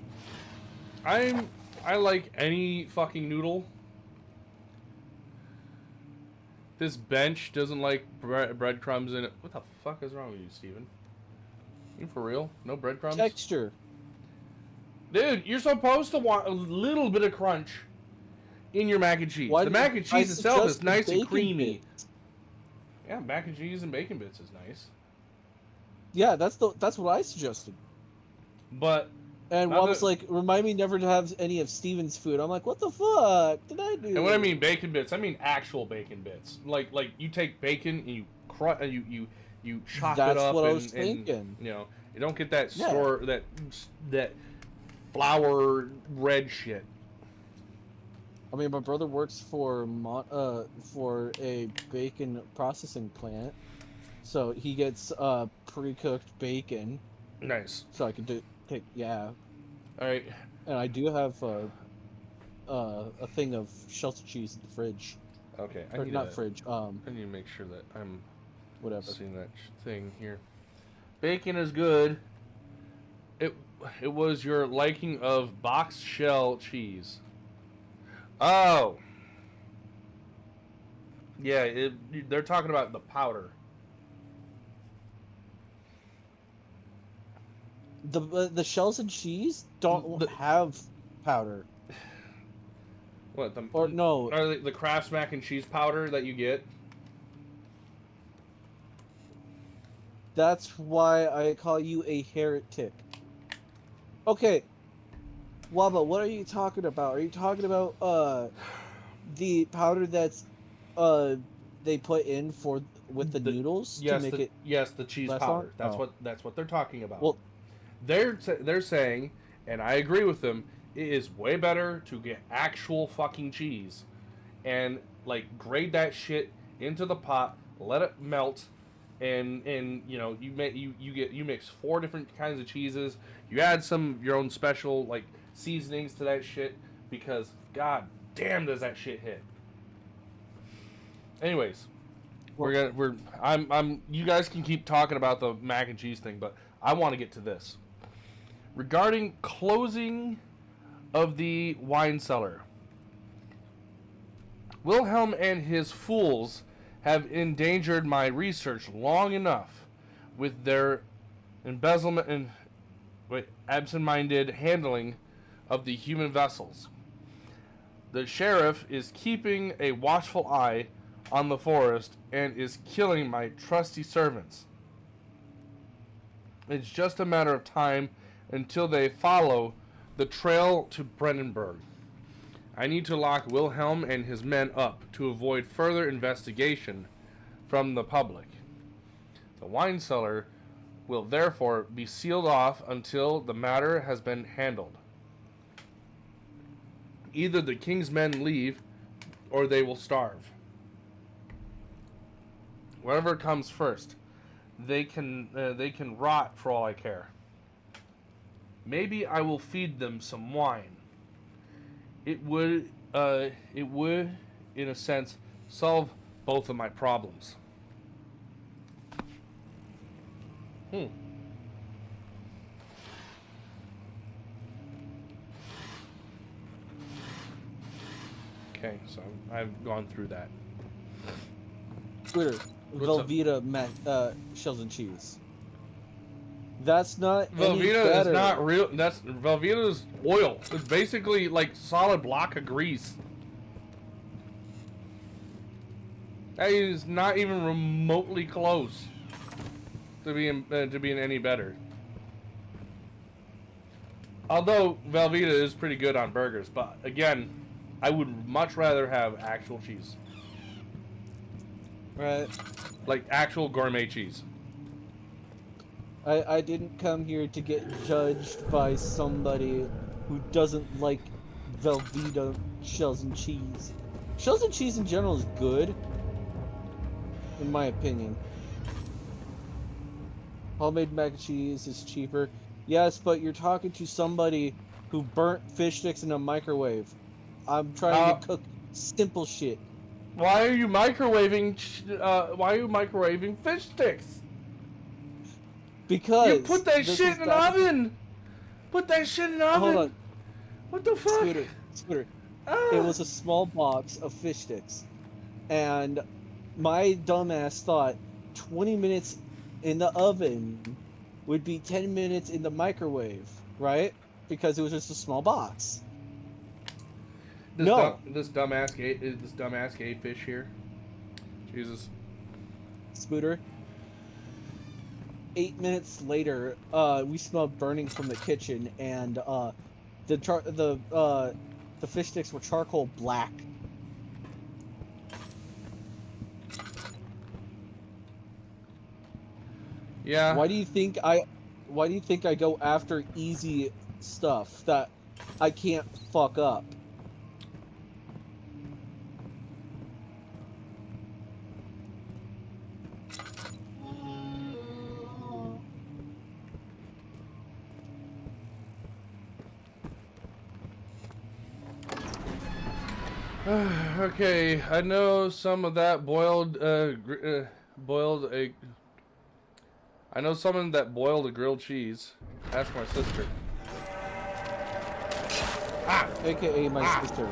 I like any fucking noodle. This bench doesn't like breadcrumbs in it. What the fuck is wrong with you, Steven? You for real? No breadcrumbs? Texture. Dude, you're supposed to want a little bit of crunch in your mac and cheese. The mac and cheese itself is nice and creamy. Bits. Yeah, mac and cheese and bacon bits is nice. Yeah, that's what I suggested. But And Wob was like, remind me never to have any of Steven's food. I'm like, what the fuck did I do? And when I mean bacon bits, I mean actual bacon bits. Like you take bacon and you chop it up. That's what I was and, thinking. You know, you don't get that store that flour red shit. I mean, my brother works for a bacon processing plant, so he gets pre-cooked bacon. Nice. So I can take All right. And I do have a thing of shelter cheese in the fridge. Okay. I need fridge. I need to make sure that I'm whatever. seeing that thing here. Bacon is good. It was your liking of box shell cheese. Oh. Yeah, they're talking about the powder. The shells and cheese don't have powder. What or no? Or the Kraft's mac and cheese powder that you get? That's why I call you a heretic. Okay, Waba, what are you talking about? Are you talking about the powder that's they put in with the noodles to make it? Yes, the cheese powder. That's what they're talking about. Well, they're saying, and I agree with them, it is way better to get actual fucking cheese and like grate that shit into the pot, let it melt, and you know, you mix 4 different kinds of cheeses. You add some of your own special like seasonings to that shit because god damn does that shit hit. Anyways, I'm you guys can keep talking about the mac and cheese thing, but I want to get to this. Regarding closing of the wine cellar, Wilhelm and his fools have endangered my research long enough with their embezzlement and absent-minded handling of the human vessels. The sheriff is keeping a watchful eye on the forest and is killing my trusty servants. It's just a matter of time until they follow the trail to Brenndenburg. I need to lock Wilhelm and his men up to avoid further investigation from the public. The wine cellar will therefore be sealed off until the matter has been handled. Either the king's men leave or they will starve. Whatever comes first, they can rot for all I care. Maybe I will feed them some wine. It would, in a sense, solve both of my problems. Okay, so I've gone through that. Twitter, Velveeta shells and cheese. That's not Velveeta is not real. Velveeta's oil. It's basically like solid block of grease. That is not even remotely close to being any better. Although Velveeta is pretty good on burgers, but again, I would much rather have actual cheese. Right. Like actual gourmet cheese. I didn't come here to get judged by somebody who doesn't like Velveeta shells and cheese. Shells and cheese in general is good, in my opinion. Homemade mac and cheese is cheaper. Yes, but you're talking to somebody who burnt fish sticks in a microwave. I'm trying to cook simple shit. Why are you microwaving? Why are you microwaving fish sticks? Because You put that this shit was in an back. oven. Put that shit in an oven. Hold on, What the fuck? Scooter. It Ah. was a small box of fish sticks, and my dumbass thought 20 minutes in the oven would be 10 minutes in the microwave, right? Because it was just a small box. No, This dumbass gay fish here. Jesus. Scooter. 8 minutes later, we smelled burning from the kitchen, and the fish sticks were charcoal black. Yeah. Why do you think I go after easy stuff that I can't fuck up? Okay, I know some of that boiled egg. I know someone that boiled a grilled cheese. Ask my sister. AKA my sister.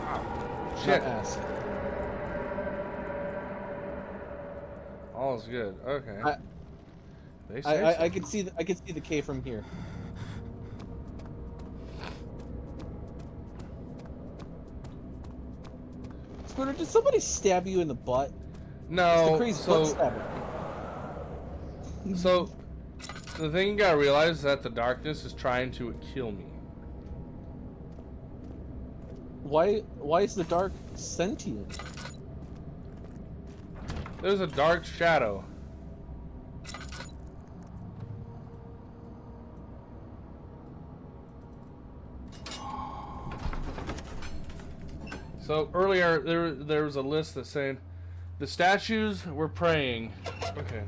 Shit. Not ask. All is good. Okay. They say I so. can see the K from here. Scooter, did somebody stab you in the butt? It's the No. crazy butt stabber. So the thing you gotta realize is that the darkness is trying to kill me. Why is the dark sentient? There's a dark shadow. So earlier there was a list that said the statues were praying. Okay.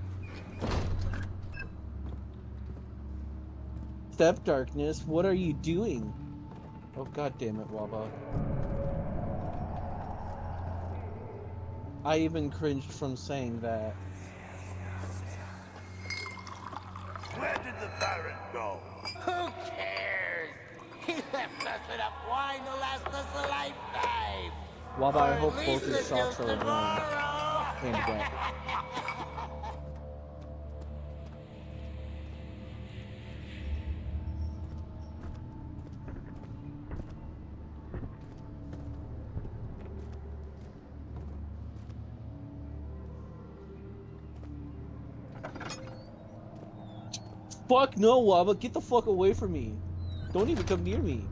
Step darkness, what are you doing? Oh god damn it, Waba. I even cringed from saying that. Where did the Baron go? Who cares? He left us enough wine to last us a lifetime. Waba, Or I at hope least both your until socks are warm tomorrow. and wet. Fuck no, Waba, get the fuck away from me. Don't even come near me.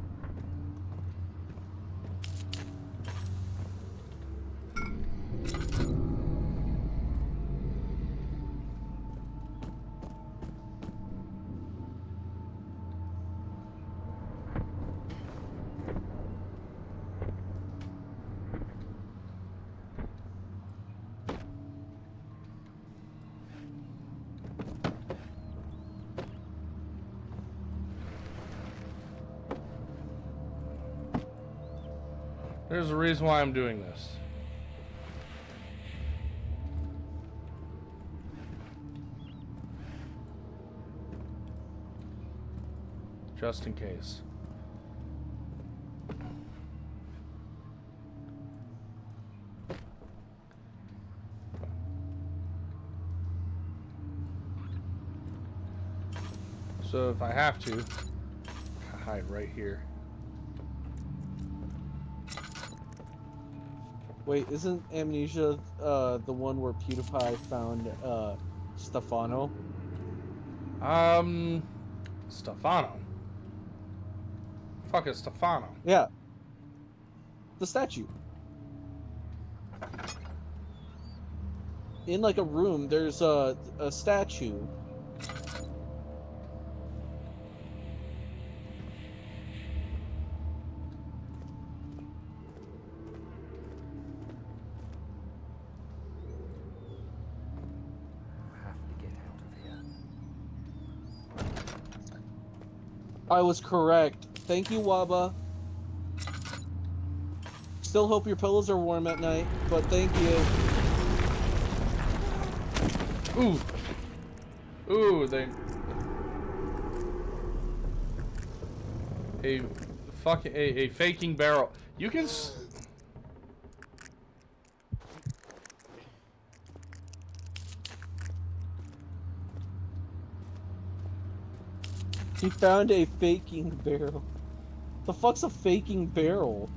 There's a reason why I'm doing this. Just in case. So if I have to, hide right here. Wait, isn't Amnesia the one where PewDiePie found Stefano? Stefano. Fuck is Stefano? Yeah. The statue. In like a room, there's a statue. I was correct. Thank you, Waba. Still hope your pillows are warm at night, but thank you. Ooh. Ooh, they... A fucking... A faking barrel. You can... He found a faking barrel. The fuck's a faking barrel?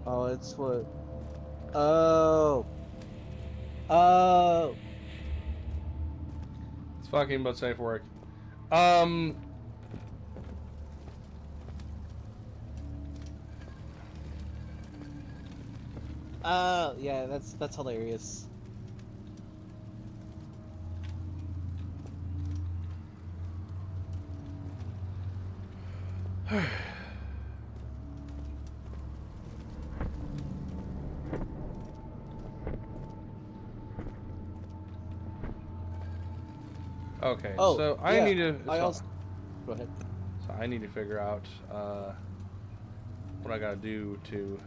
Oh, it's what? Oh. Oh. It's fucking but safe work. Yeah, that's hilarious. Okay, Oh, so I yeah, need to... I so- also... Go ahead. So I need to figure out what I gotta do to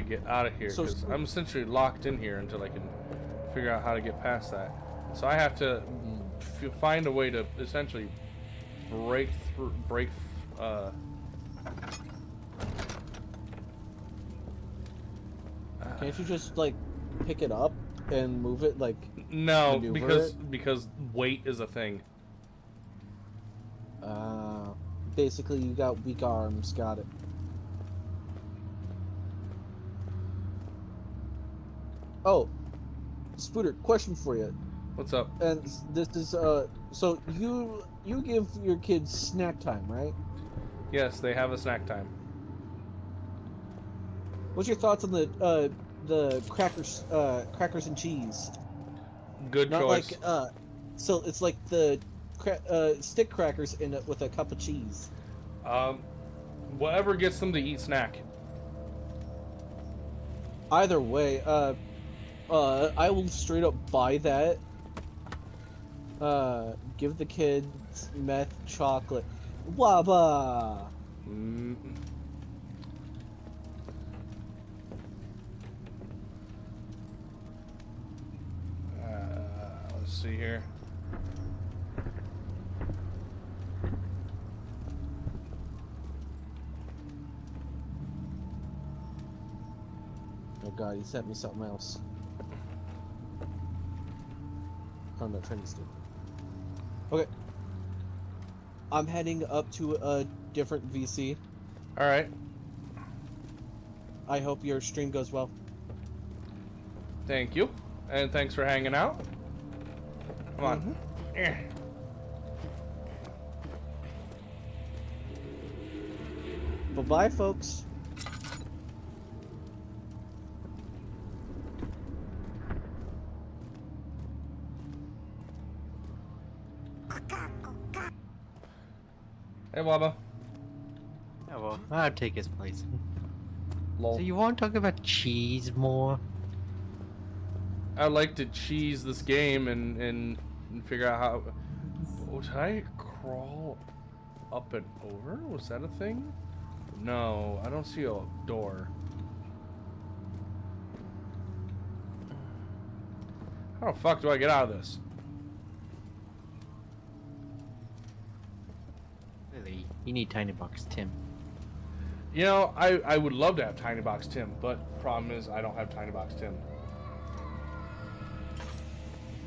get out of here, So- because I'm essentially locked in here until I can figure out how to get past that. So I have to find a way to essentially break through, Can't you just, like, pick it up and move it, like... no, maneuver because weight is a thing. Basically, you got weak arms. Got it. Oh, Spooter, question for you. What's up? And this is, so you give your kids snack time, right? Yes, they have a snack time. What's your thoughts on the crackers and cheese? Good Not choice. like, so it's like the stick crackers with a cup of cheese. Whatever gets them to eat snack. Either way, I will straight up buy that. Give the kids meth chocolate. Waba! Mm. Let's see here. Oh god, he sent me something else. Oh no, Trinity's doing. Okay. I'm heading up to a different VC. Alright. I hope your stream goes well. Thank you. And thanks for hanging out. Come on. Eh. Bye-bye, folks. Hey, Waba. Yeah, well, I'll take his place. Lol. So you want to talk about cheese more? I'd like to cheese this game and figure out how... Oh, did I crawl up and over? Was that a thing? No, I don't see a door. How the fuck do I get out of this? Really, you need Tiny Box Tim. You know, I would love to have Tiny Box Tim, but problem is I don't have Tiny Box Tim.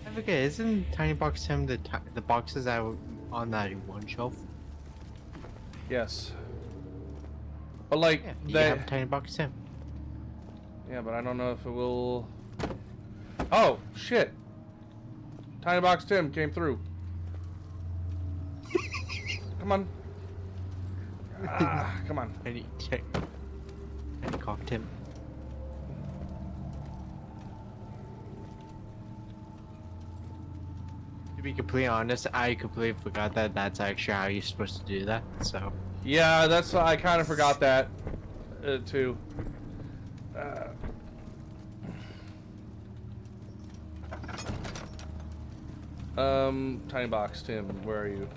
I forget, isn't Tiny Box Tim the boxes that were on that one shelf? Yes. But like, Yeah, you they... have Tiny Box Tim. Yeah, but I don't know if it will... Oh, shit. Tiny Box Tim came through. Come on. Come on. Tiny cocked him. To be completely honest, I completely forgot that that's actually how you're supposed to do that, so... Yeah, that's I kind of forgot that too. Tiny box, Tim, where are you?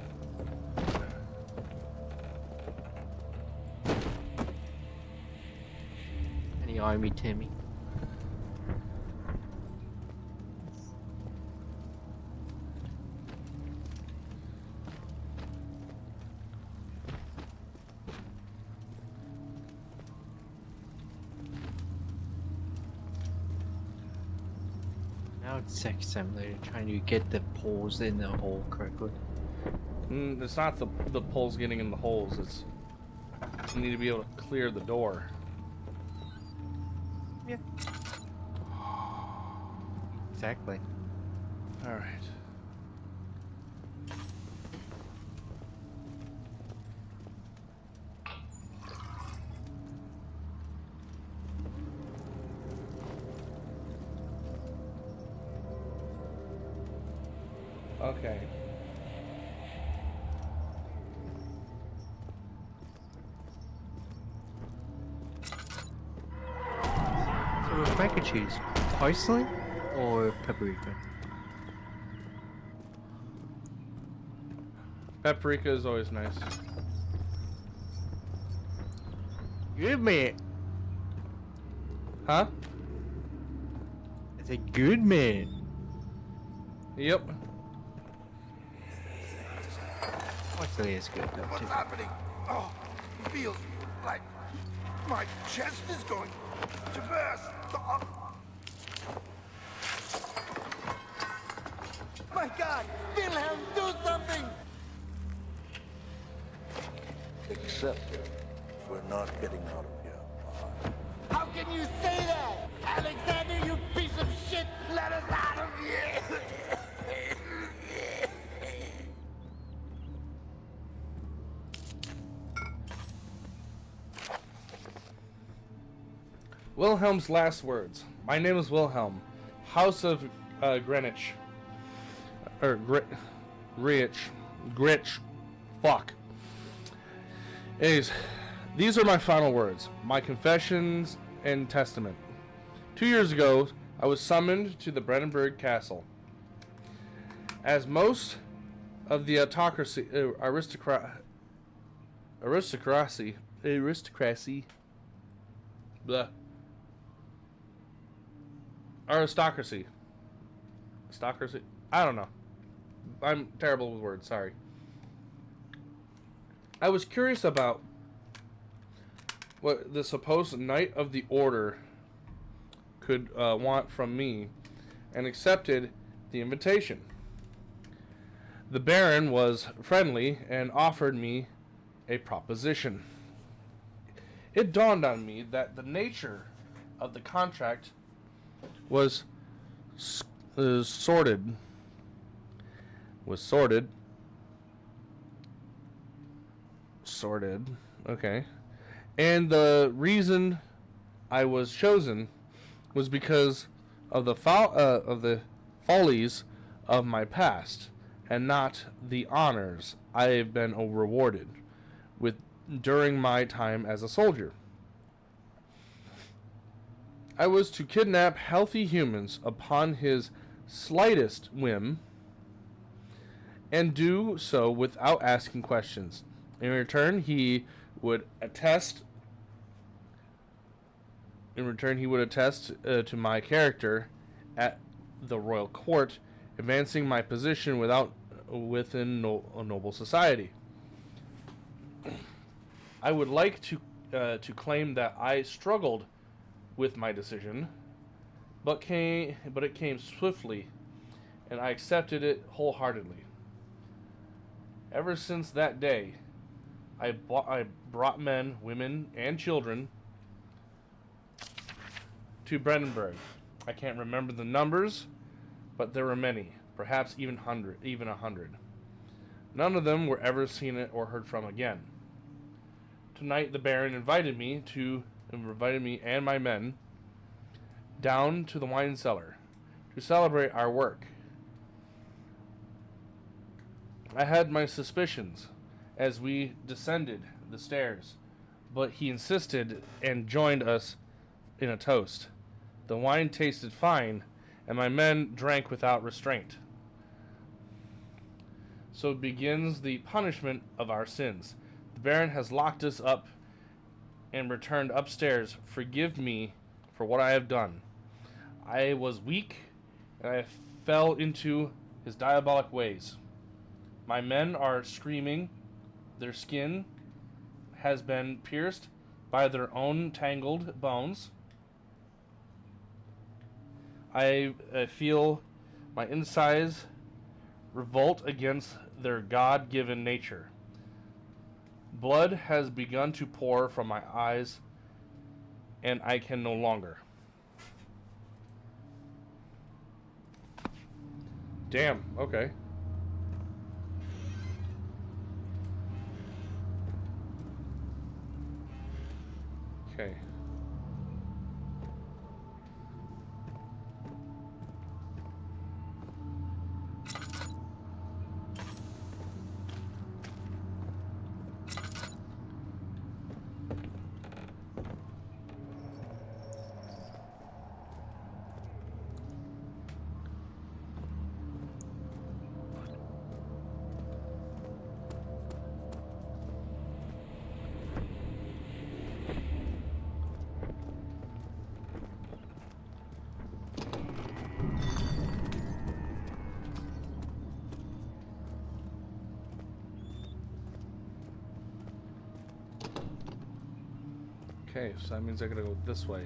Any army, Timmy? Now it's sex simulator trying to get the poles in the hole correctly. It's not the poles getting in the holes. It's you need to be able to clear the door. Yeah. Exactly. All right. Okay. So with mac and cheese, parsley or paprika? Paprika is always nice. Good man. Huh? It's a good man. Yep. Parsley is good though What's too. happening? Oh, it feels like my chest is going to burst. Oh. My God! Wilhelm, do something! Except we're not getting out of here. How can you say that? Alexander, you piece of shit! Let us out of here! Wilhelm's last words. My name is Wilhelm, House of Greenwich. Gritch. Fuck. Anyways, these are my final words, my confessions and testament. 2 years ago, I was summoned to the Brenndenburg Castle. As most of the aristocracy, blah. Aristocracy. I don't know. I'm terrible with words, sorry. I was curious about what the supposed Knight of the Order could want from me and accepted the invitation. The Baron was friendly and offered me a proposition. It dawned on me that the nature of the contract was sorted. Okay. And the reason I was chosen was because of the follies of my past, and not the honors I have been rewarded with during my time as a soldier. I was to kidnap healthy humans upon his slightest whim, and do so without asking questions. In return, he would attest to my character at the royal court, advancing my position within a noble society. I would like to claim that I struggled with my decision, but it came swiftly, and I accepted it wholeheartedly. Ever since that day, I brought men, women, and children to Brenndenburg. I can't remember the numbers, but there were many, perhaps even 100. None of them were ever seen or heard from again. Tonight, the Baron invited me to and invited me and my men down to the wine cellar to celebrate our work. I had my suspicions as we descended the stairs, but he insisted and joined us in a toast. The wine tasted fine, and my men drank without restraint. So begins the punishment of our sins. The Baron has locked us up and returned upstairs. Forgive me for what I have done. I was weak, and I fell into his diabolic ways. My men are screaming. Their skin has been pierced by their own tangled bones. I feel my insides revolt against their God-given nature. Blood has begun to pour from my eyes, and I can no longer. Damn, okay. Okay. Okay, so that means I gotta go this way.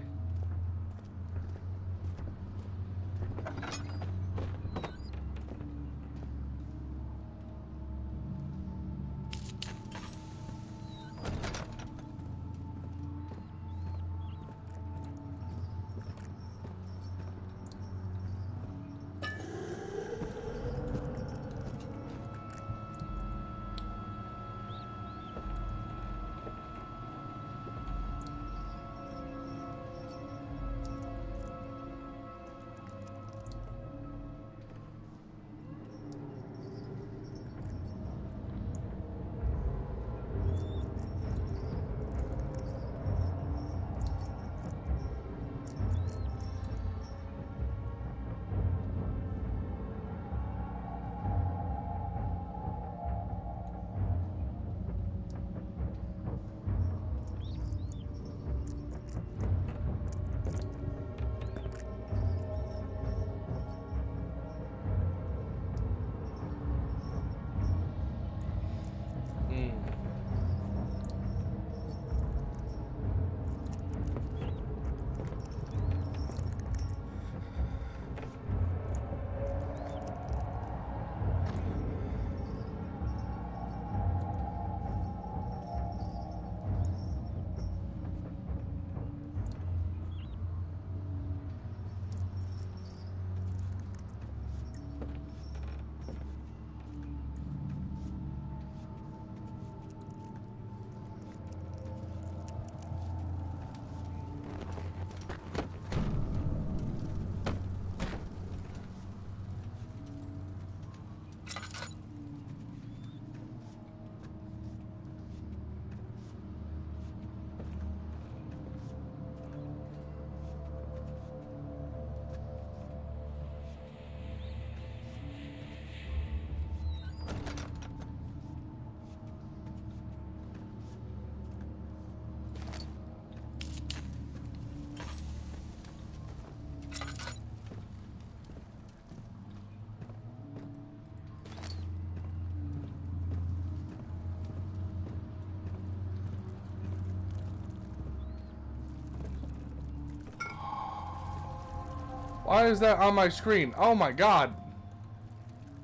Why is that on my screen? Oh my god.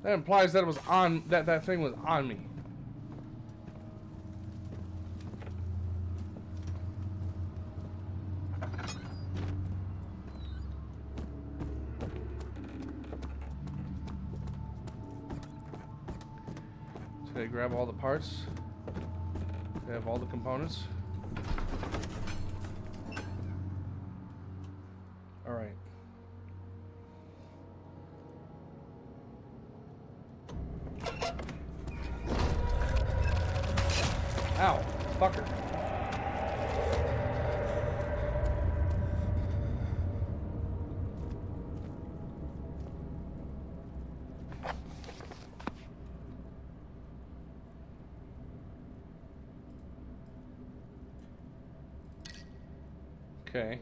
That implies that it was on, that thing was on me. So they grab all the parts. They have all the components. Ow, fucker. Okay.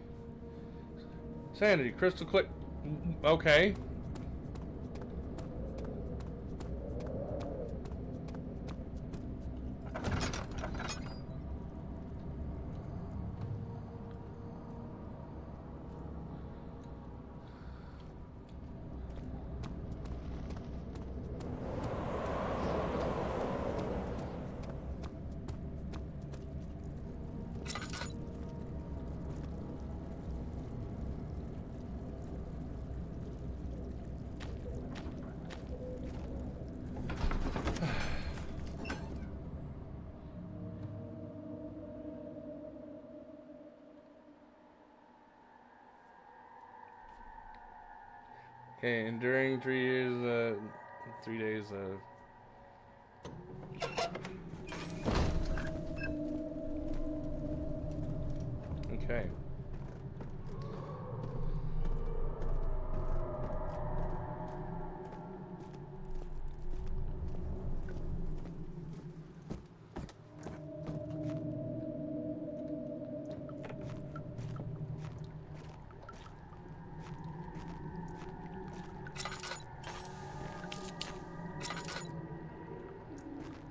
Sanity, crystal click. Okay. Okay, enduring 3 years, 3 days of... Okay.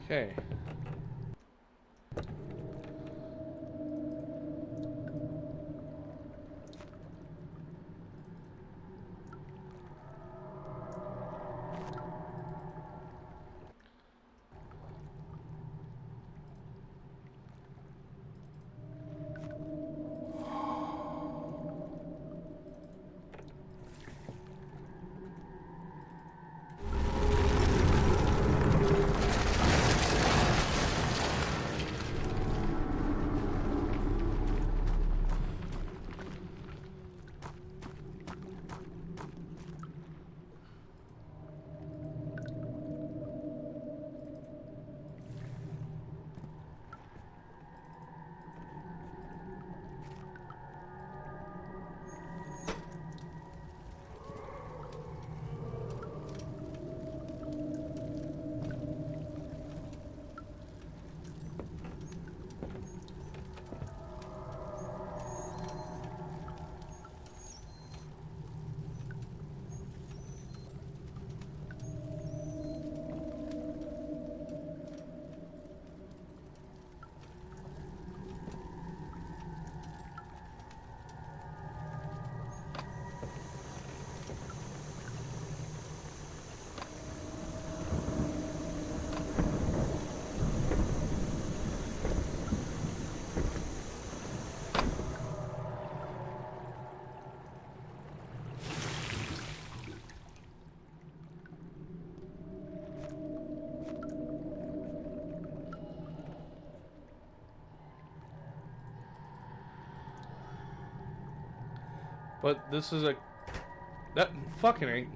Okay. But this is a... That fucking ain't...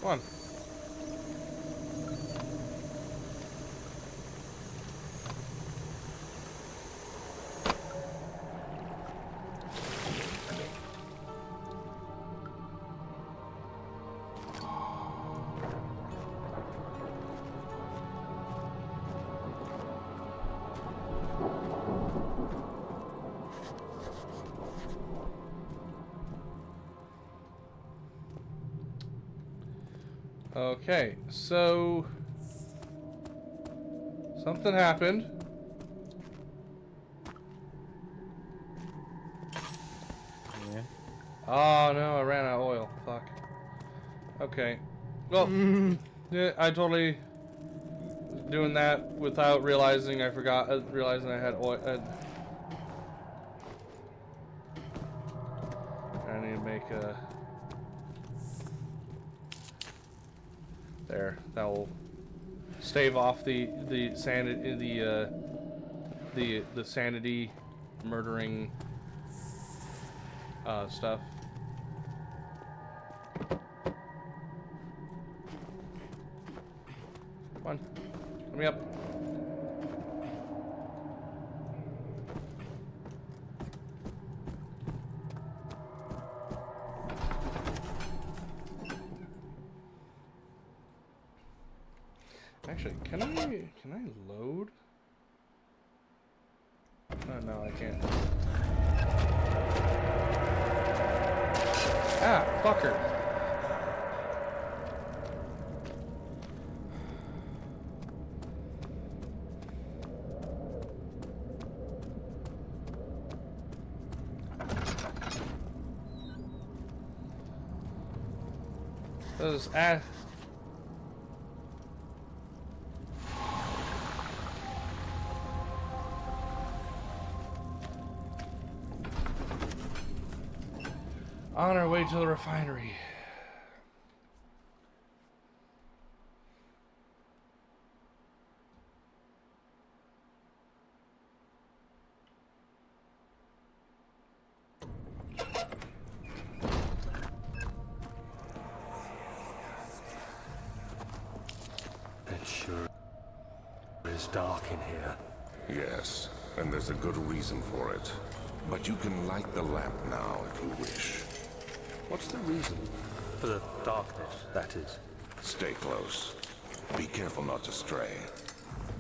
Come on. Okay, so something happened. Yeah. Oh no, I ran out of oil. Fuck. Okay. Well, yeah, I totally was doing that without realizing I forgot, realizing I had oil. I need to make a... There, that will stave off the sanity the sanity murdering stuff. Come on, let me up. Actually, can I load? Oh, no, I can't. Ah, fucker. Those on our way to the refinery. It sure is dark in here. Yes, and there's a good reason for it. But you can light the lamp now if you wish. What's the reason? For the darkness, that is. Stay close. Be careful not to stray.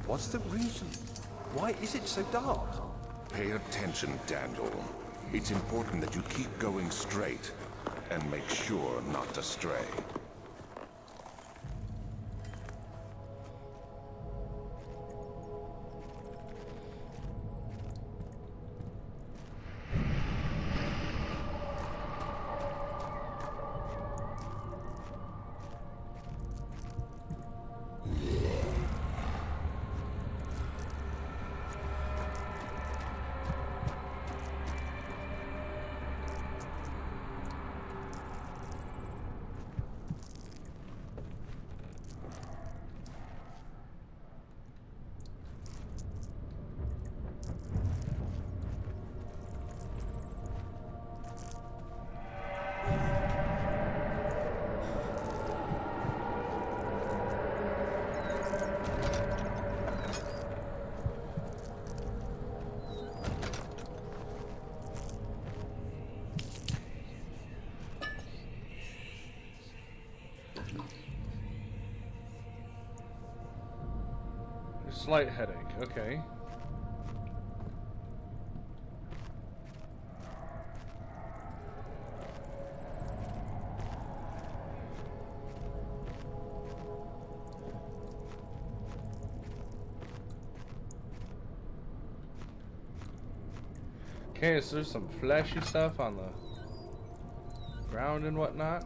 What's the reason? Why is it so dark? Pay attention, Daniel. It's important that you keep going straight and make sure not to stray. Slight headache, okay. Okay, so there's some fleshy stuff on the ground and whatnot.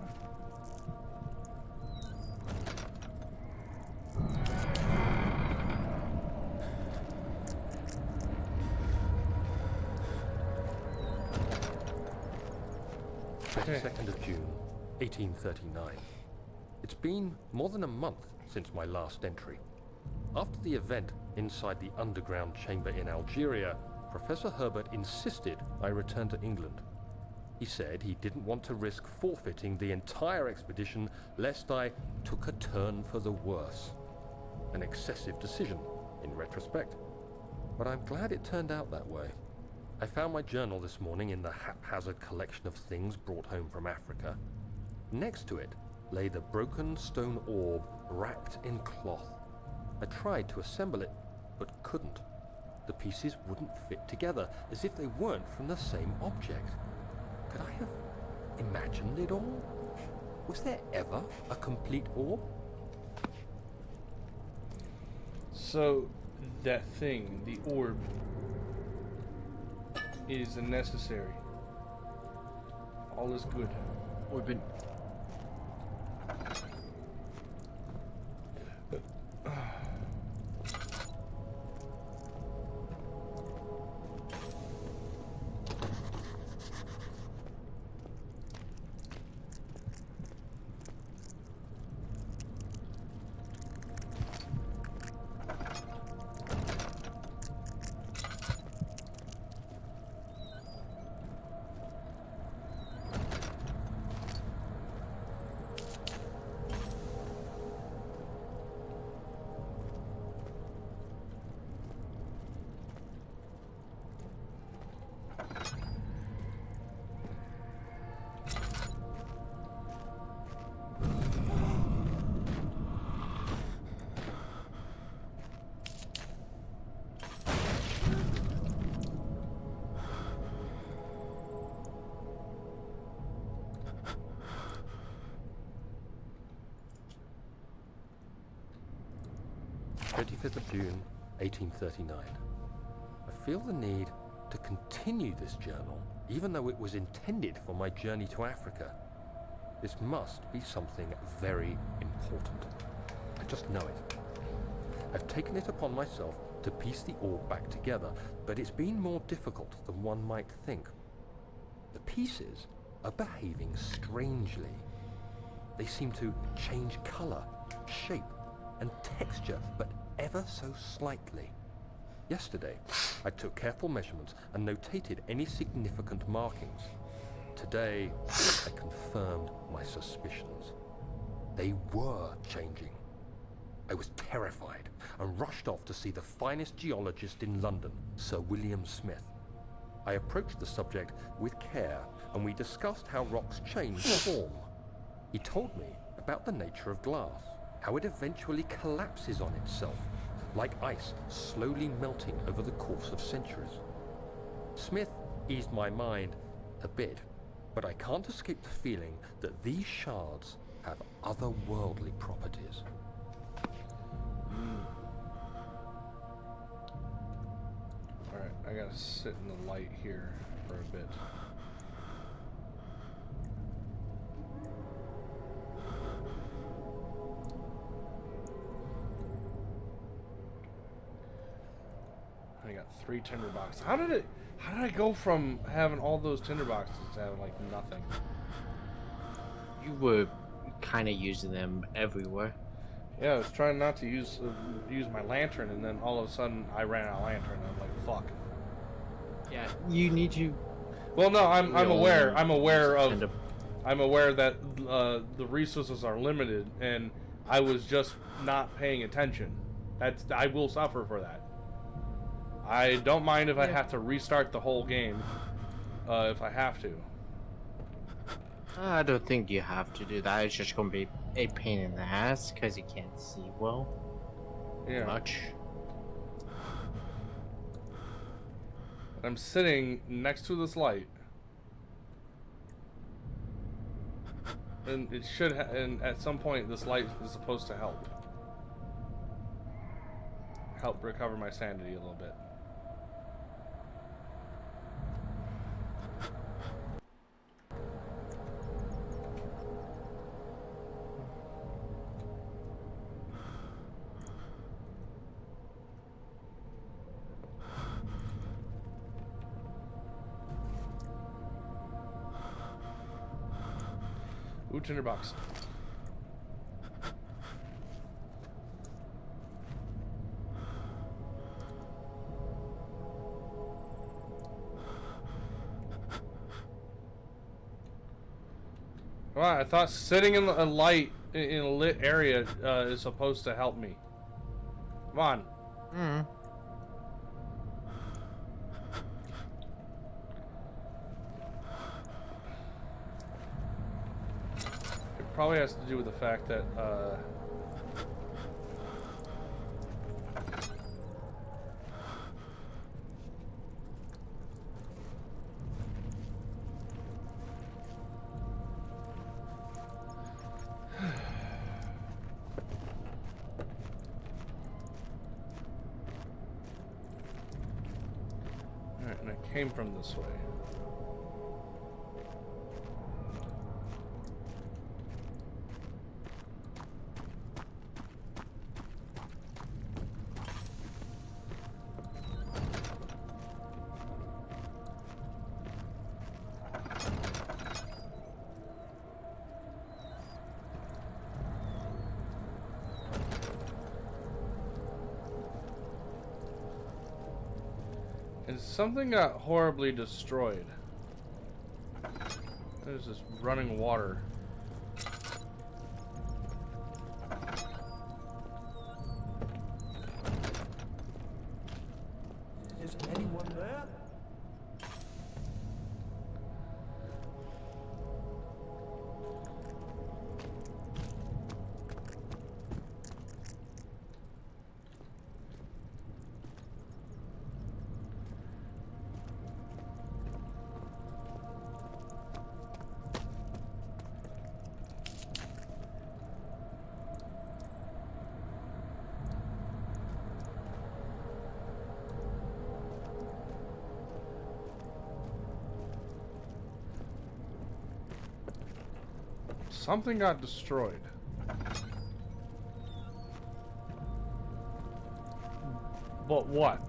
Okay. 2nd of June, 1839. It's been more than a month since my last entry. After the event inside the underground chamber in Algeria, Professor Herbert insisted I return to England. He said he didn't want to risk forfeiting the entire expedition lest I took a turn for the worse. An excessive decision, in retrospect. But I'm glad it turned out that way. I found my journal this morning in the haphazard collection of things brought home from Africa. Next to it lay the broken stone orb wrapped in cloth. I tried to assemble it, but couldn't. The pieces wouldn't fit together, as if they weren't from the same object. Could I have imagined it all? Was there ever a complete orb? So, that thing, the orb, is unnecessary. All is good. We've been. 25th of June, 1839. I feel the need to continue this journal, even though it was intended for my journey to Africa. This must be something very important. I just know it. I've taken it upon myself to piece the orb back together, but it's been more difficult than one might think. The pieces are behaving strangely. They seem to change color, shape, and texture, but ever so slightly. Yesterday, I took careful measurements and notated any significant markings. Today, I confirmed my suspicions. They were changing. I was terrified and rushed off to see the finest geologist in London, Sir William Smith. I approached the subject with care and we discussed how rocks change form. He told me about the nature of glass, how it eventually collapses on itself, like ice slowly melting over the course of centuries. Smith eased my mind a bit, but I can't escape the feeling that these shards have otherworldly properties. Alright, I gotta sit in the light here for a bit. I got 3 tinder boxes. How did I go from having all those tinder boxes to having like nothing? You were kind of using them everywhere. Yeah, I was trying not to use my lantern, and then all of a sudden I ran out of lantern, and I'm like, fuck. Yeah, you need to. Well, no, I'm aware. I'm aware of. Tinder. I'm aware that the resources are limited, and I was just not paying attention. I will suffer for that. I don't mind if I have to restart the whole game, if I have to. I don't think you have to do that. It's just gonna be a pain in the ass because you can't see well. Yeah. Much. I'm sitting next to this light, and it should. And at some point, this light is supposed to help recover my sanity a little bit. Ooh, tinderbox. Well, I thought sitting in a light in a lit area is supposed to help me. Come on. Mm. It probably has to do with the fact that alright, and I came from this way. And something got horribly destroyed. There's this running water. Is anyone there? Something got destroyed. But what?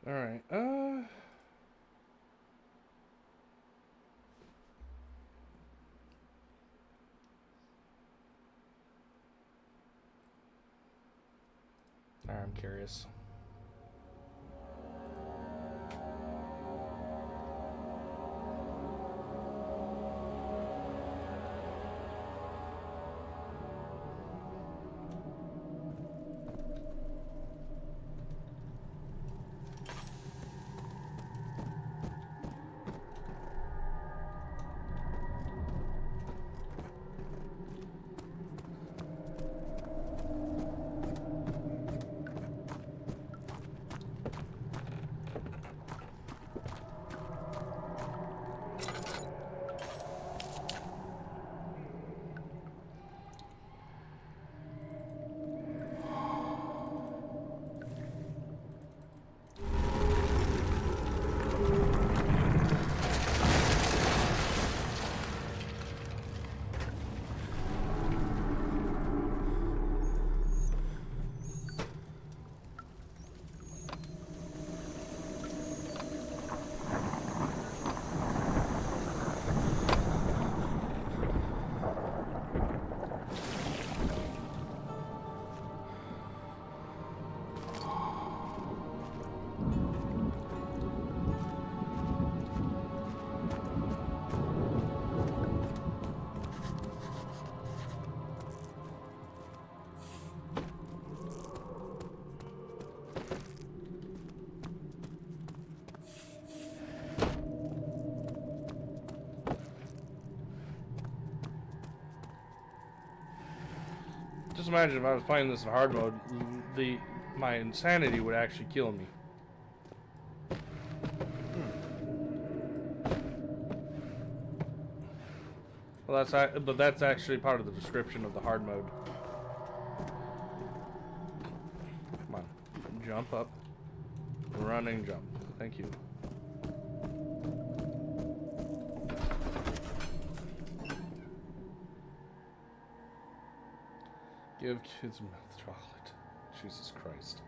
All right. I'm curious. Just imagine if I was playing this in hard mode, my insanity would actually kill me. Well, that's actually part of the description of the hard mode. Come on, jump up, running jump. Thank you. Give kids milk chocolate. Jesus Christ.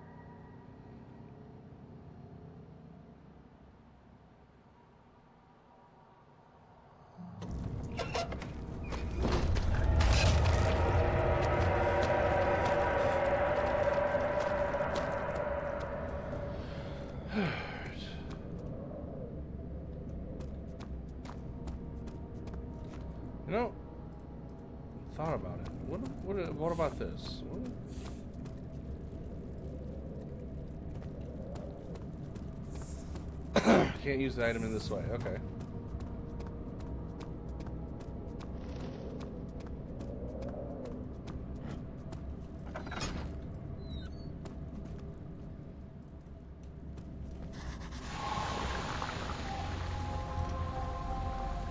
You know, thought about it. What about this? Can't use the item in this way. Okay.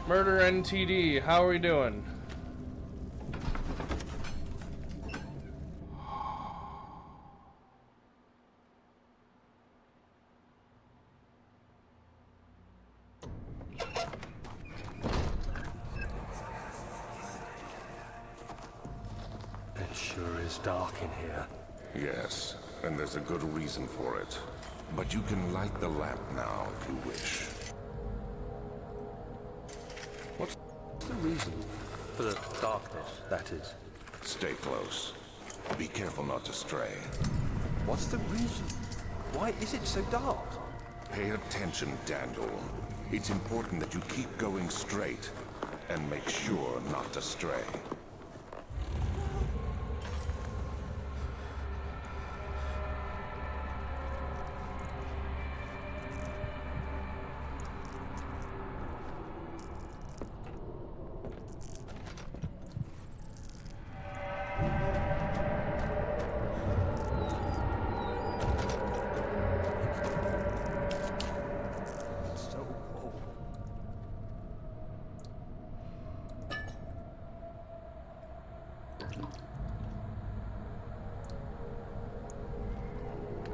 Murder NTD, how are we doing? It sure is dark in here. Yes, and there's a good reason for it. But you can light the lamp now if you wish. What's the reason for the darkness, that is? Stay close. Be careful not to stray. What's the reason? Why is it so dark? Pay attention, Daniel. It's important that you keep going straight and make sure not to stray.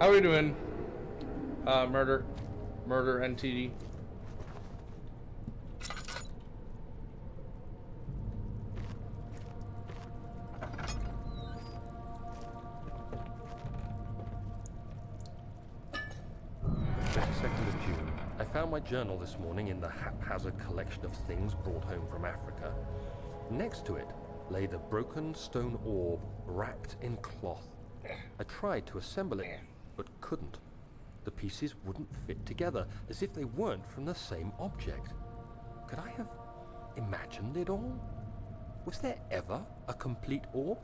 How are we doing? Murder NTD. June. I found my journal this morning in the haphazard collection of things brought home from Africa. Next to it lay the broken stone orb wrapped in cloth. I tried to assemble it, but couldn't. The pieces wouldn't fit together, as if they weren't from the same object. Could I have imagined it all? Was there ever a complete orb?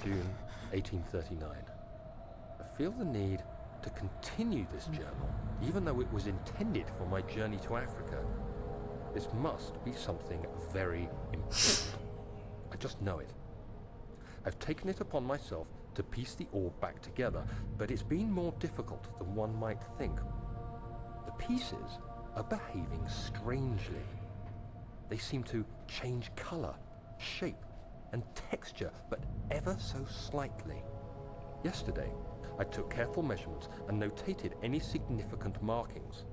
June 1839. I feel the need to continue this journal, even though it was intended for my journey to Africa. This must be something very important. I just know it. I've taken it upon myself to piece the orb back together, but it's been more difficult than one might think. The pieces are behaving strangely. They seem to change color, shape, and texture, but ever so slightly. Yesterday, I took careful measurements and notated any significant markings.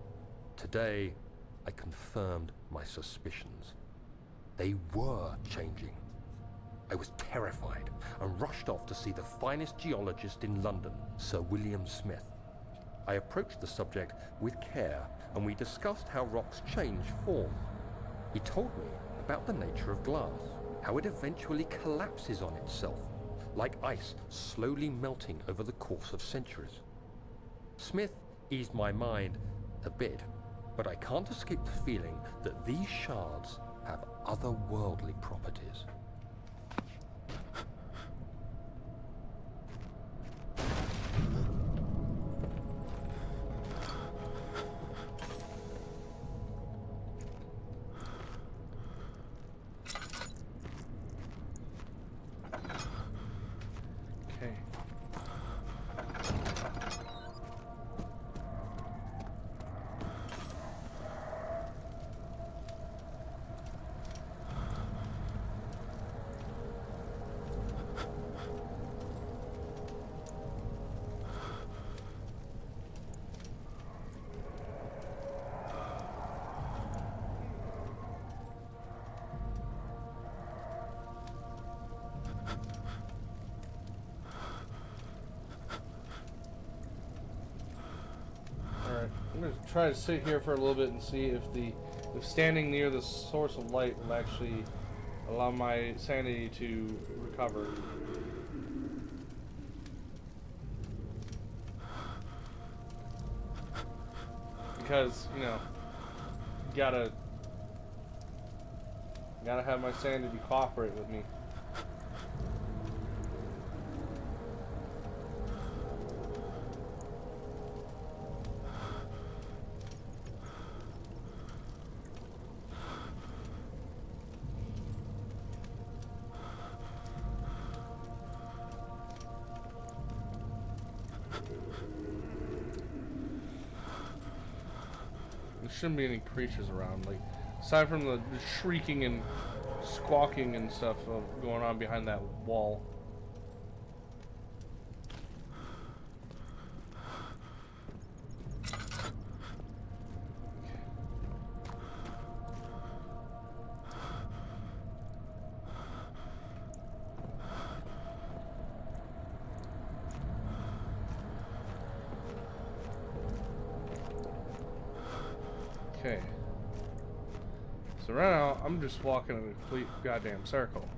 Today, I confirmed my suspicions. They were changing. I was terrified and rushed off to see the finest geologist in London, Sir William Smith. I approached the subject with care, and we discussed how rocks change form. He told me about the nature of glass, how it eventually collapses on itself, like ice slowly melting over the course of centuries. Smith eased my mind a bit, but I can't escape the feeling that these shards have otherworldly properties. I'm going to try to sit here for a little bit and see if standing near the source of light will actually allow my sanity to recover. Because, you know, gotta have my sanity cooperate with me. There shouldn't be any creatures around, like, aside from the shrieking and squawking and stuff going on behind that wall. Okay. So right now, I'm just walking in a complete goddamn circle.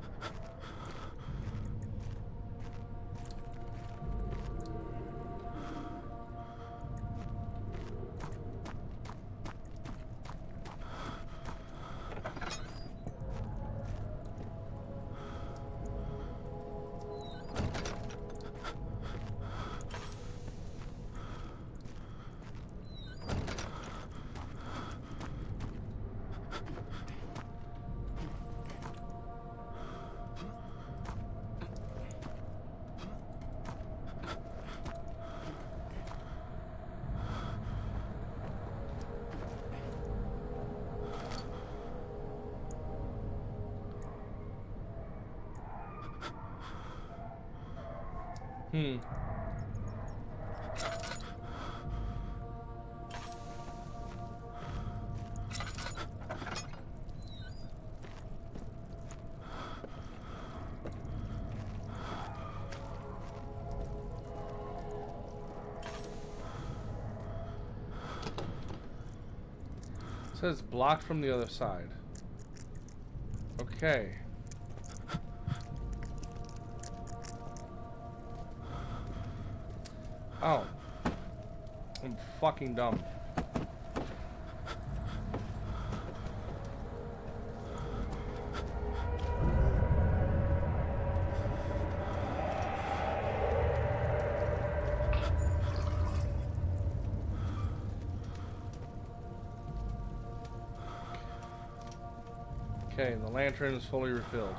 It says blocked from the other side. Okay. Oh. I'm fucking dumb. Okay, the lantern is fully refilled.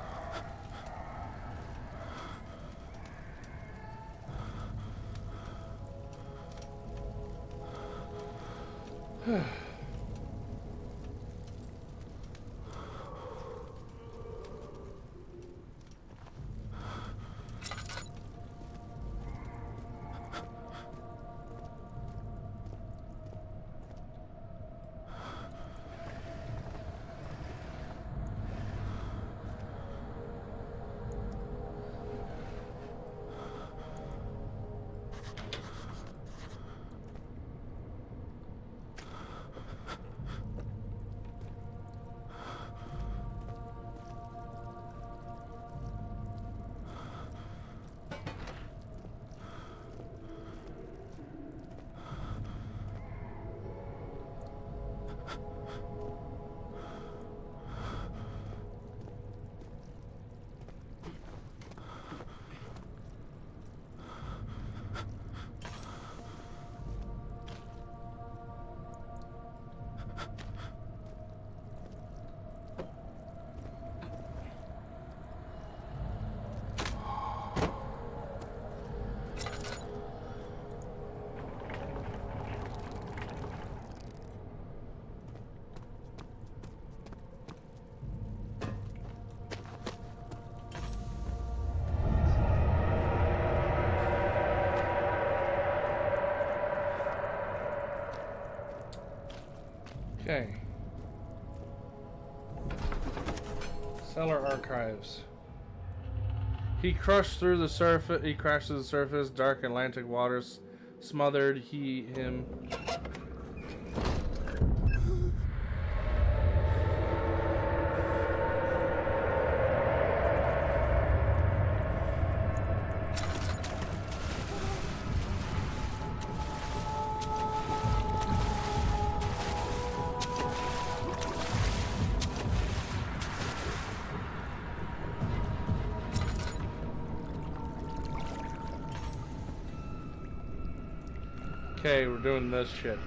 Okay. Cellar archives. He crashed through the surface. He crashed to the surface. Dark Atlantic waters smothered him. Okay, we're doing this shit.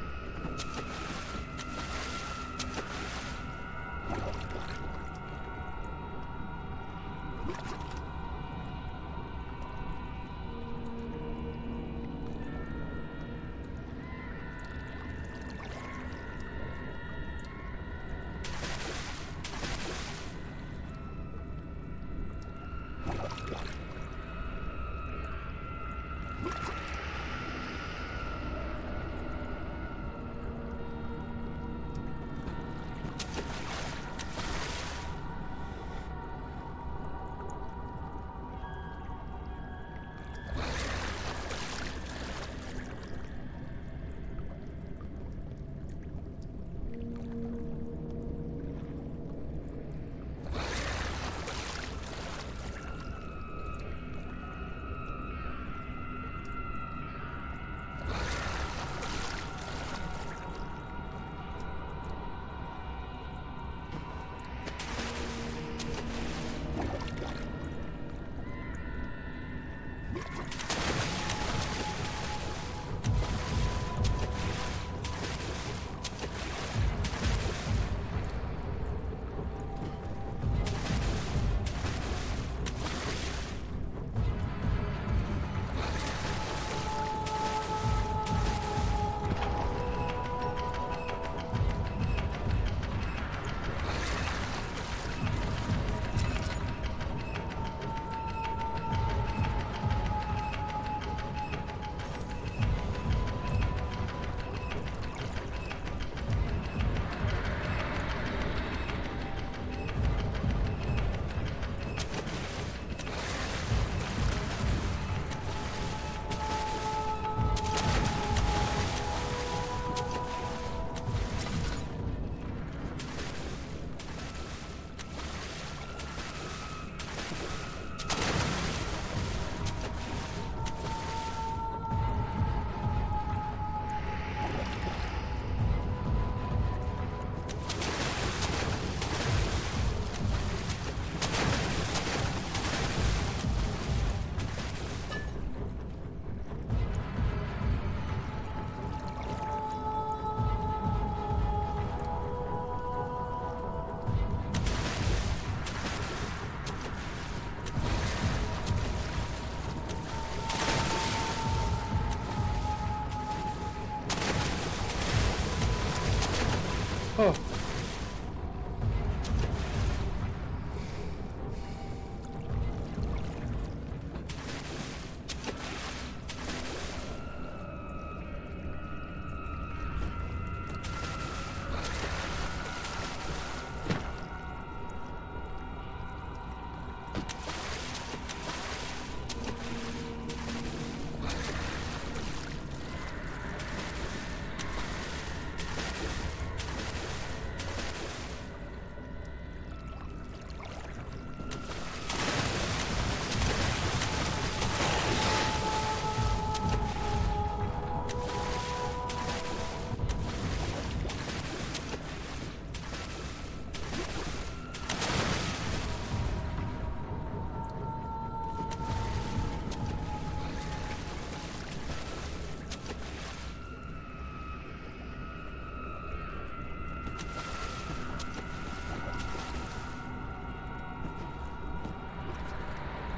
Oh.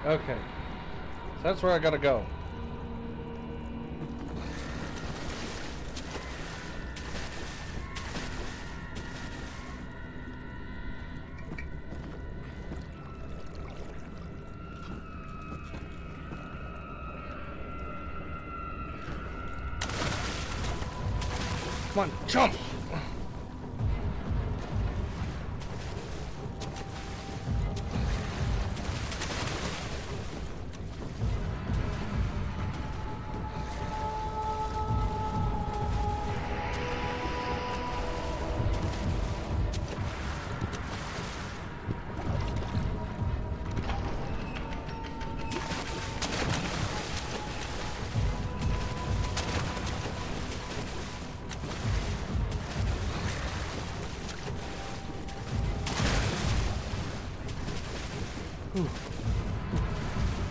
Okay. That's where I gotta go. Come on, jump!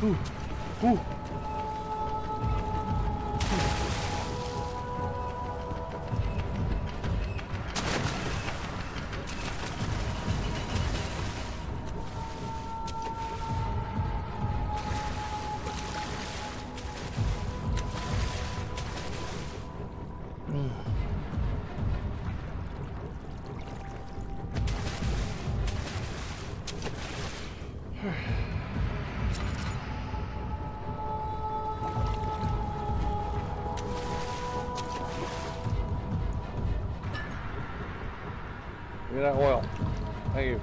Ooh. Ooh. Give me that oil. Thank you.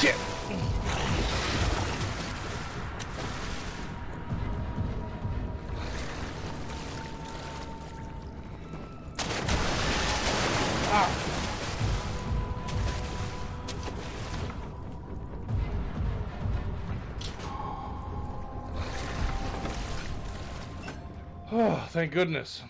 Shit! Oh, thank goodness.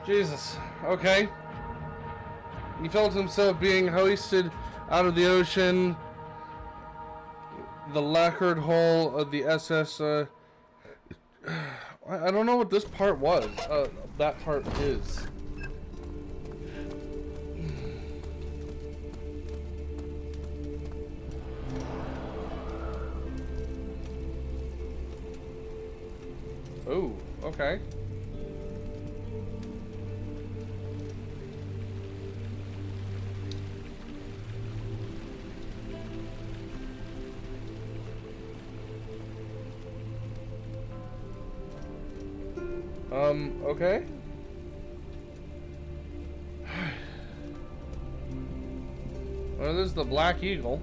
Jesus. Okay. He felt himself being hoisted out of the ocean. The lacquered hull of the SS. I don't know what this part was. That part is. Oh, okay. Okay. Well, this is the Black Eagle.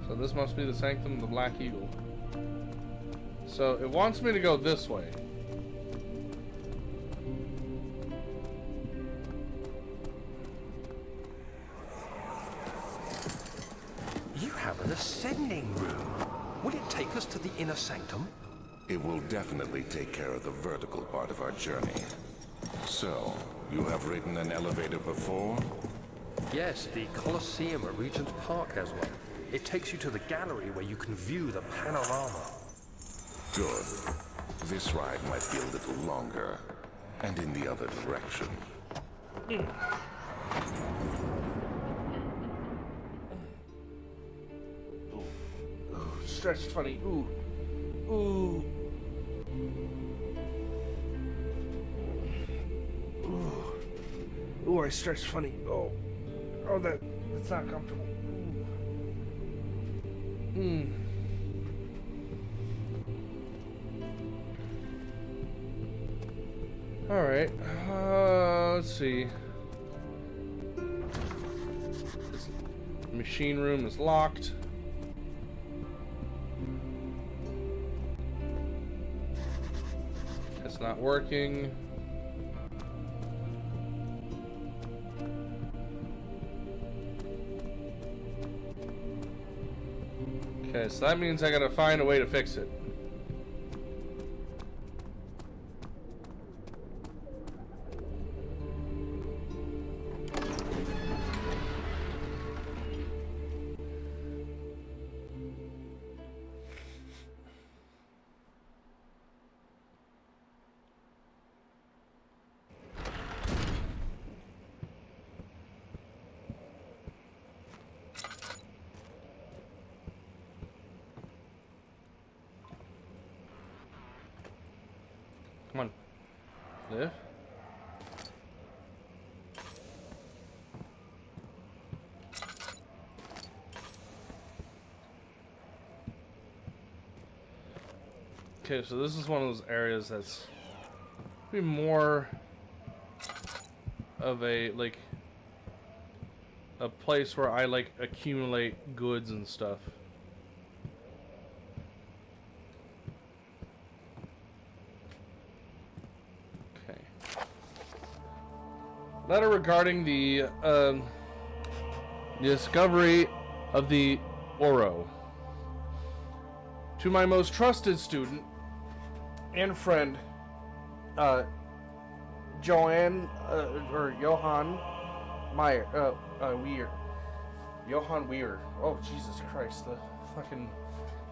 So this must be the Sanctum of the Black Eagle. So it wants me to go this way. You have an ascending room. Will it take us to the inner sanctum? It will definitely take care of the vertical part of our journey. So, you have ridden an elevator before? Yes, the Colosseum at Regent's Park has one. It takes you to the gallery where you can view the panorama. Good. This ride might be a little longer, and in the other direction. Ooh, stretched funny. Ooh. Ooh. Ooh, I stretched funny. Oh. Oh, that's not comfortable. Ooh. Alright. Let's see. This machine room is locked. It's not working. Okay, so that means I gotta find a way to fix it. Come on. Live. Okay, so this is one of those areas that's be more of a like a place where I like accumulate goods and stuff. Letter regarding the discovery of the Oro. To my most trusted student and friend, Johann Meyer, Weir. Johann Weir. Oh, Jesus Christ, the fucking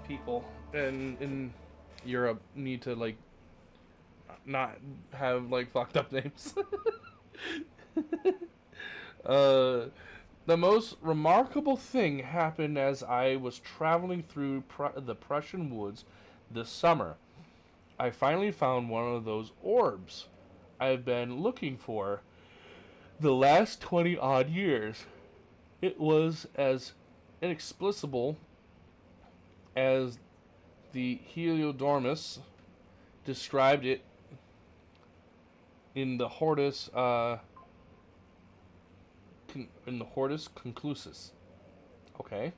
people in Europe need to, like, not have, like, fucked up names. The most remarkable thing happened as I was traveling through the Prussian woods this summer. I finally found one of those orbs I've been looking for the last 20-odd years. It was as inexplicable as the Heliodormus described it in the Hortus Conclusus. Okay.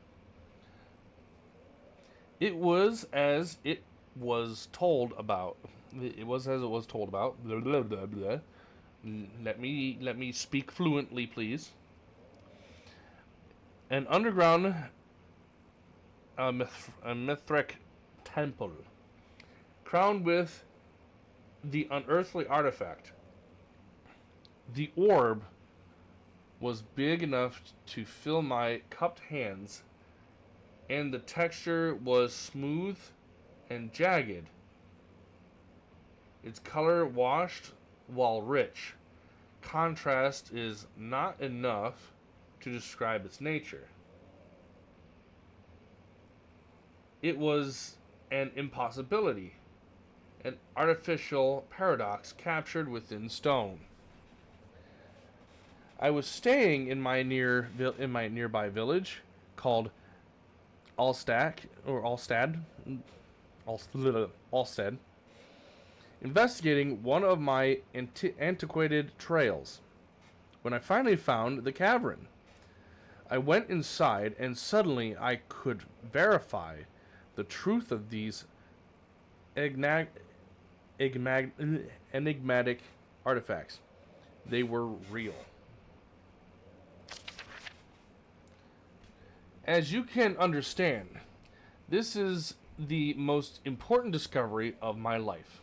It was as it was told about. It was as it was told about. Blah, blah, blah, blah. Let me speak fluently, please. An underground Mithric temple, crowned with the unearthly artifact. The orb was big enough to fill my cupped hands, and the texture was smooth and jagged. Its color washed while rich. Contrast is not enough to describe its nature. It was an impossibility, an artificial paradox captured within stone. I was staying in my nearby village called Alstad, investigating one of my antiquated trails. When I finally found the cavern, I went inside, and suddenly I could verify the truth of these enigmatic artifacts. They were real. As you can understand, this is the most important discovery of my life,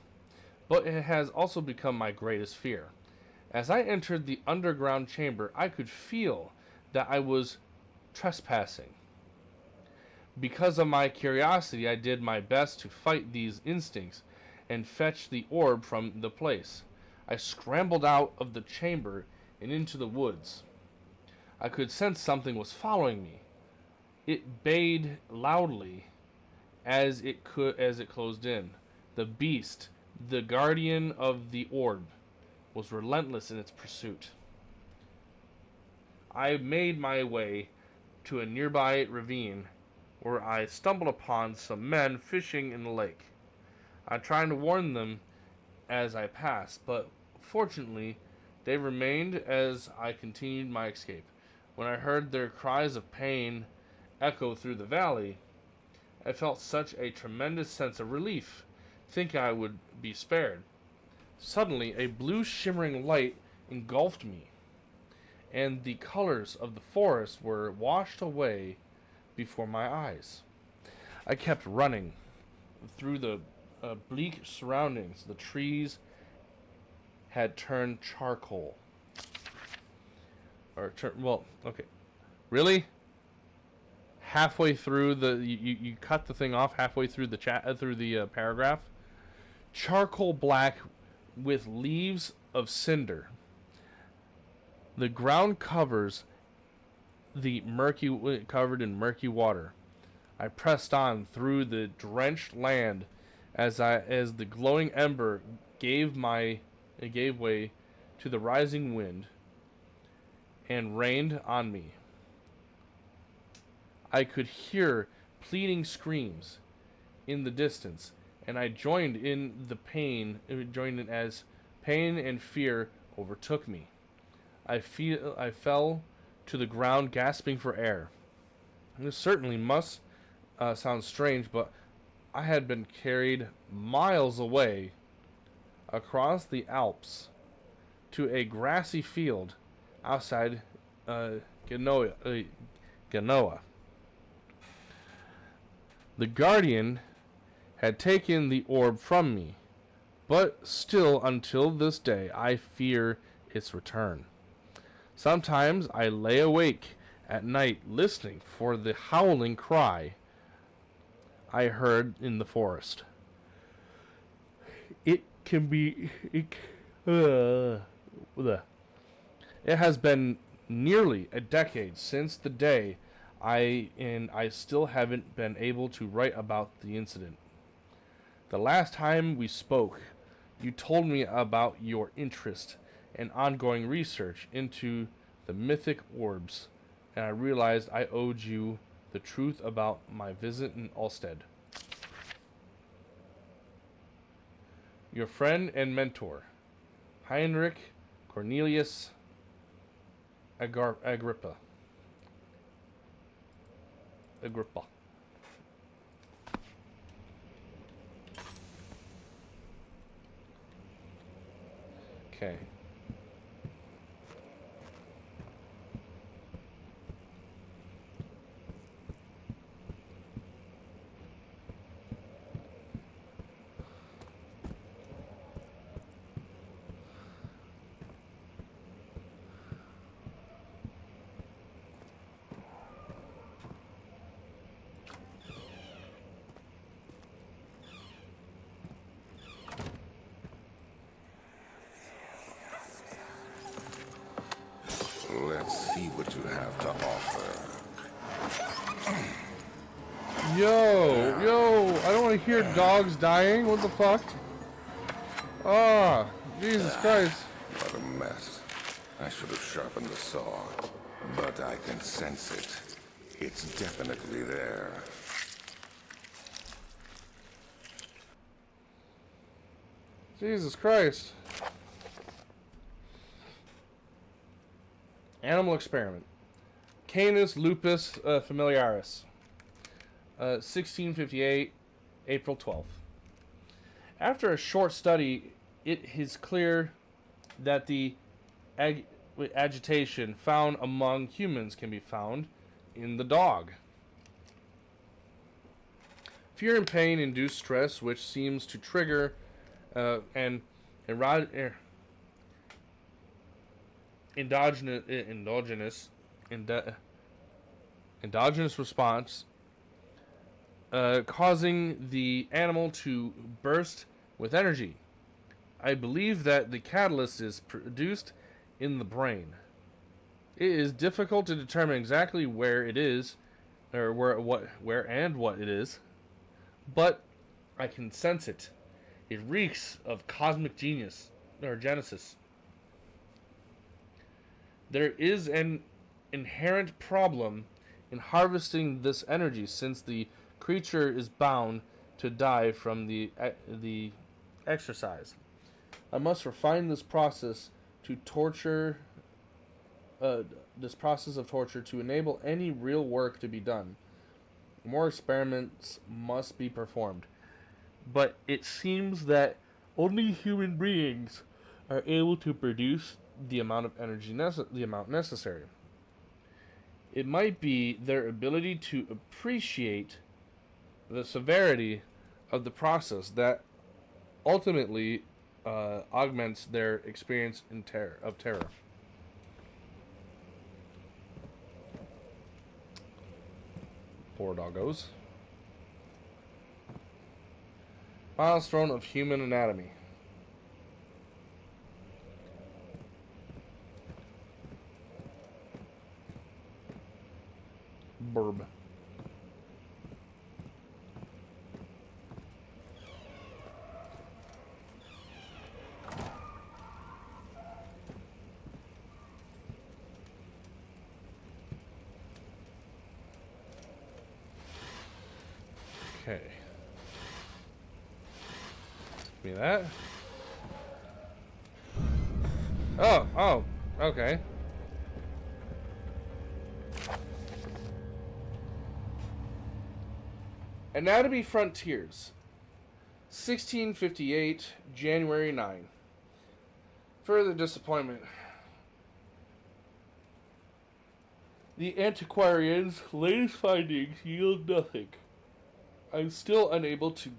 but it has also become my greatest fear. As I entered the underground chamber, I could feel that I was trespassing. Because of my curiosity, I did my best to fight these instincts and fetch the orb from the place. I scrambled out of the chamber and into the woods. I could sense something was following me. It bayed loudly as it closed in. The beast, the guardian of the orb, was relentless in its pursuit. I made my way to a nearby ravine where I stumbled upon some men fishing in the lake. I tried to warn them as I passed, but fortunately they remained as I continued my escape. When I heard their cries of pain echo through the valley, I felt such a tremendous sense of relief, thinking I would be spared. Suddenly, a blue shimmering light engulfed me, and the colors of the forest were washed away before my eyes. I kept running through the bleak surroundings. The trees had turned charcoal. Okay. Really? Halfway through you cut the thing off halfway through the paragraph. Charcoal black with leaves of cinder. The ground covered in murky water. I pressed on through the drenched land as the glowing ember gave way to the rising wind and rained on me. I could hear pleading screams in the distance, and I joined in as pain and fear overtook me. I fell to the ground, gasping for air. This certainly must sound strange, but I had been carried miles away across the Alps to a grassy field outside Genoa. The guardian had taken the orb from me, but still until this day I fear its return. Sometimes I lay awake at night listening for the howling cry I heard in the forest. It has been nearly a decade since the day I still haven't been able to write about the incident. The last time we spoke, you told me about your interest and ongoing research into the mythic orbs, and I realized I owed you the truth about my visit in Alstad. Your friend and mentor, Heinrich Cornelius Agrippa. Okay. what you have to offer. Yo, I don't want to hear dogs dying. What the fuck? Ah, Jesus Christ. What a mess. I should have sharpened the saw, but I can sense it. It's definitely there. Jesus Christ. Animal experiment. Canis lupus familiaris. 1658, April 12th. After a short study, it is clear that the agitation found among humans can be found in the dog. Fear and pain induce stress, which seems to trigger an endogenous response, causing the animal to burst with energy. I believe that the catalyst is produced in the brain. It is difficult to determine exactly where it is, or where and what it is, but I can sense it. It reeks of cosmic genius or genesis. There is an inherent problem in harvesting this energy, since the creature is bound to die from the exercise. I must refine this process to torture. This process of torture to enable any real work to be done. More experiments must be performed, but it seems that only human beings are able to produce the amount of energy necessary. It might be their ability to appreciate the severity of the process that ultimately augments their experience of terror. Poor doggos. Milestone of human anatomy. Burb. Okay. Give me that. Oh, okay. Anatomy Frontiers. 1658, January 9. Further disappointment. The antiquarian's latest findings yield nothing. I'm still unable to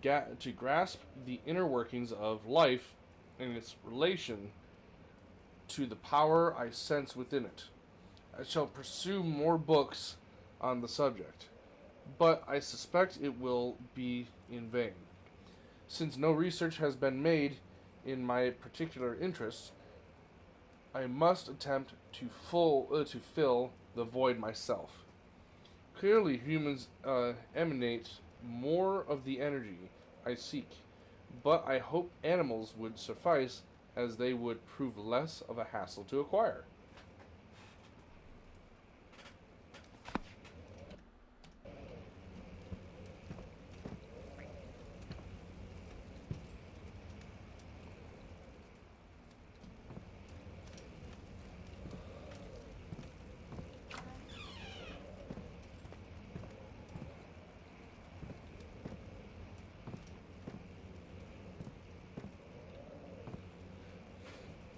grasp the inner workings of life and its relation to the power I sense within it. I shall pursue more books on the subject, but I suspect it will be in vain. Since no research has been made in my particular interests, I must attempt to fill the void myself. Clearly, humans emanate more of the energy I seek, but I hope animals would suffice, as they would prove less of a hassle to acquire.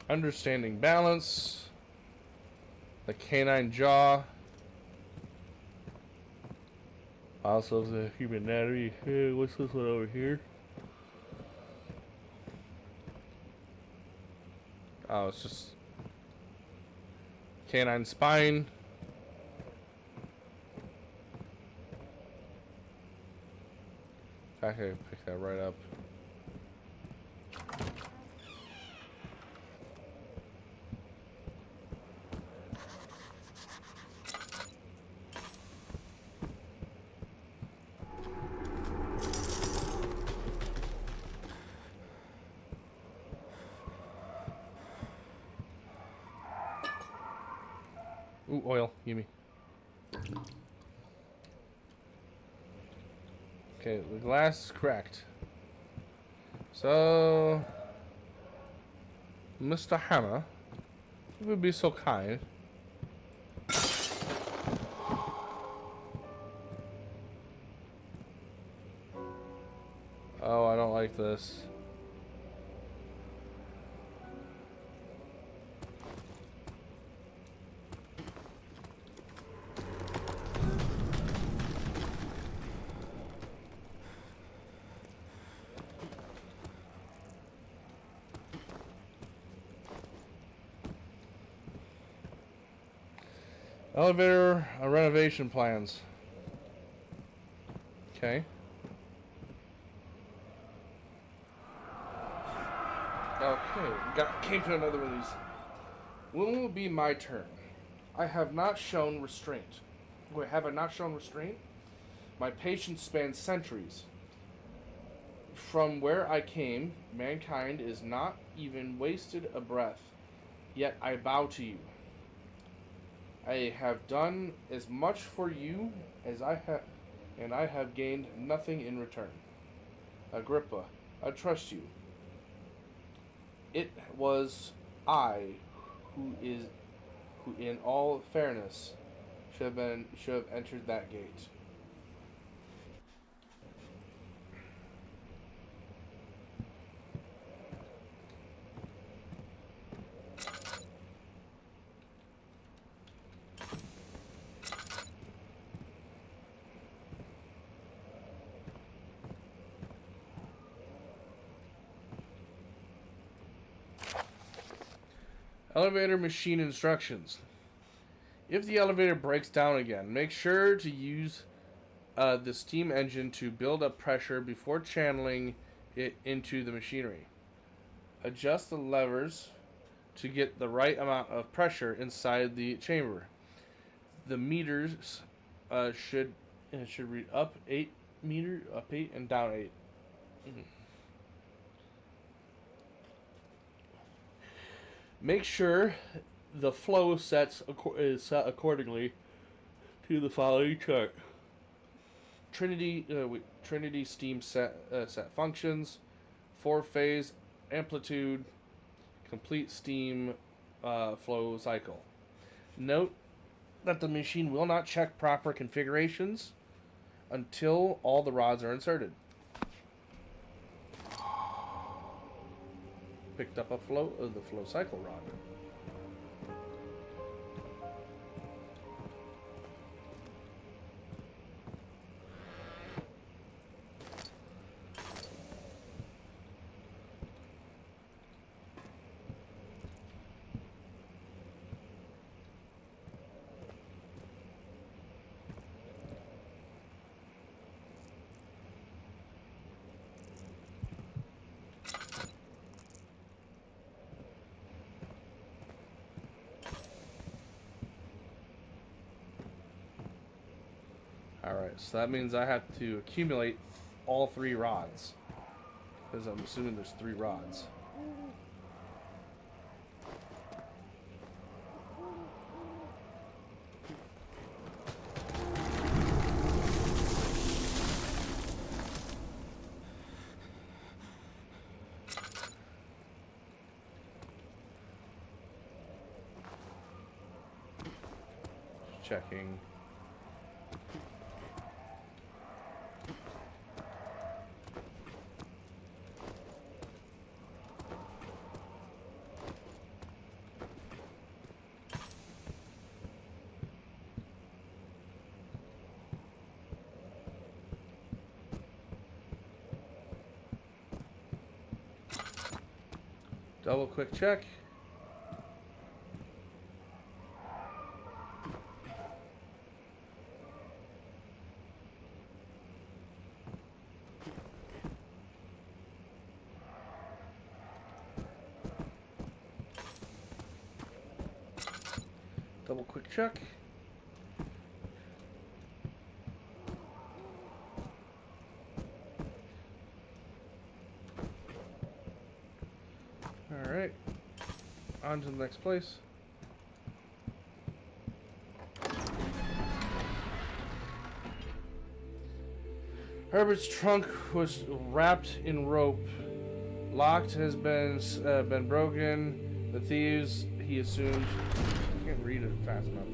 Understanding balance, the canine jaw, also the human anatomy. Hey, what's this one over here? Oh, it's just canine spine. I can pick that right up. Ooh, oil. Gimme. Okay, the glass is cracked. So, Mr. Hammer, if you would be so kind. Oh, I don't like this. Elevator renovation plans. Okay. Okay, came to another one of these. When will be my turn? I have not shown restraint. Wait, have I not shown restraint? My patience spans centuries. From where I came, mankind is not even wasted a breath. Yet I bow to you. I have done as much for you as I have, and I have gained nothing in return. Agrippa, I trust you. It was I who in all fairness should have entered that gate. Elevator machine instructions. If the elevator breaks down again, make sure to use the steam engine to build up pressure before channeling it into the machinery. Adjust the levers to get the right amount of pressure inside the chamber. The meters should read up 8 meter, up 8 and down 8. Make sure the flow is set accordingly to the following chart. Trinity steam set functions, 4-phase amplitude, complete steam flow cycle. Note that the machine will not check proper configurations until all the rods are inserted. Picked up the flow cycle rod. Alright, so that means I have to accumulate all 3 rods. Because I'm assuming there's 3 rods. Checking. Double quick check. Double quick check. Alright. On to the next place. Herbert's trunk was wrapped in rope. Locked has been broken. The thieves, he assumed. I can't read it fast enough.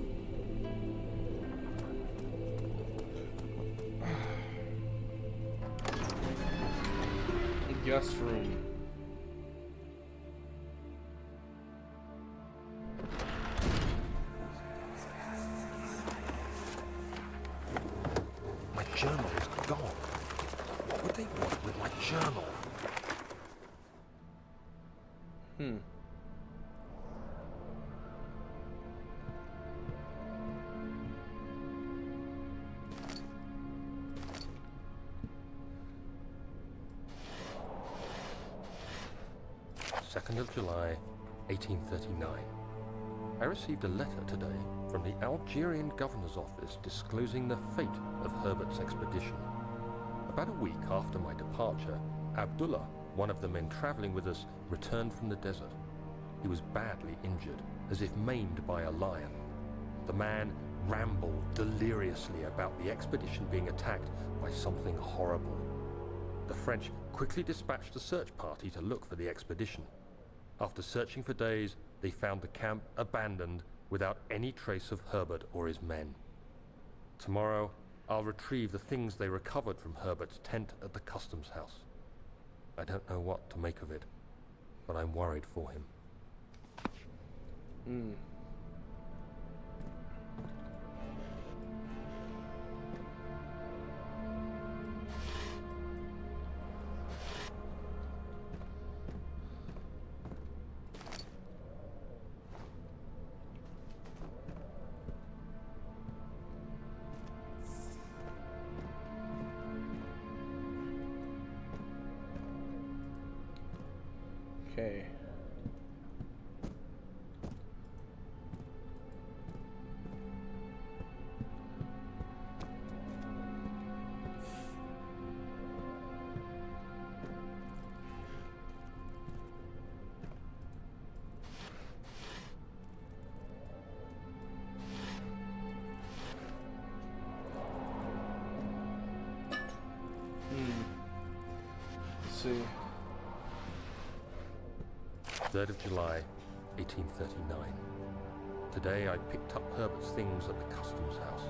Guest room. My journal is gone. What would they want with my journal? Hmm. Of July, 1839. I received a letter today from the Algerian governor's office disclosing the fate of Herbert's expedition. About a week after my departure, Abdullah, one of the men traveling with us, returned from the desert. He was badly injured, as if maimed by a lion. The man rambled deliriously about the expedition being attacked by something horrible. The French quickly dispatched a search party to look for the expedition. After searching for days, they found the camp abandoned without any trace of Herbert or his men. Tomorrow, I'll retrieve the things they recovered from Herbert's tent at the customs house. I don't know what to make of it, but I'm worried for him. Okay. Let's see. 3rd of July, 1839. Today I picked up Herbert's things at the customs house.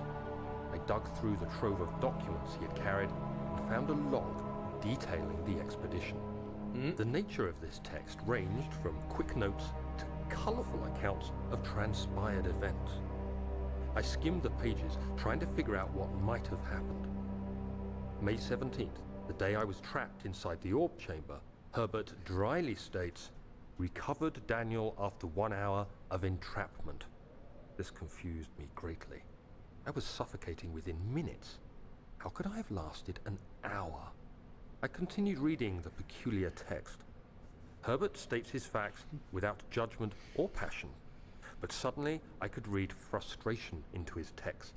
I dug through the trove of documents he had carried and found a log detailing the expedition. The nature of this text ranged from quick notes to colourful accounts of transpired events. I skimmed the pages, trying to figure out what might have happened. May 17th, the day I was trapped inside the orb chamber, Herbert dryly states, "Recovered Daniel after 1 hour of entrapment." This confused me greatly. I was suffocating within minutes. How could I have lasted an hour? I continued reading the peculiar text. Herbert states his facts without judgment or passion, but suddenly I could read frustration into his text.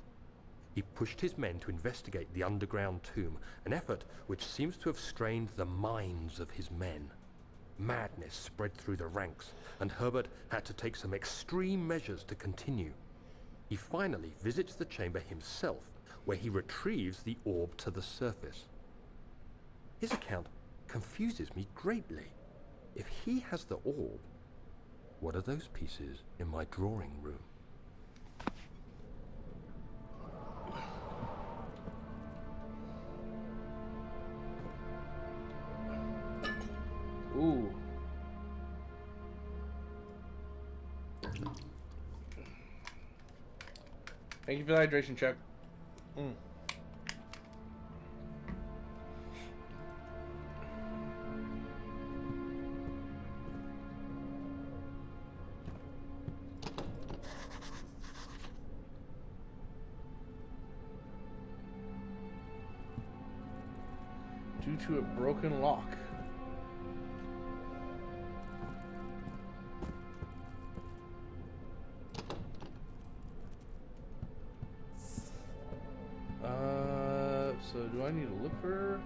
He pushed his men to investigate the underground tomb, an effort which seems to have strained the minds of his men. Madness spread through the ranks, and Herbert had to take some extreme measures to continue. He finally visits the chamber himself, where he retrieves the orb to the surface. His account confuses me greatly. If he has the orb, what are those pieces in my drawing room? Ooh. Thank you for the hydration check. Due to a broken lock. So do I need to look for her?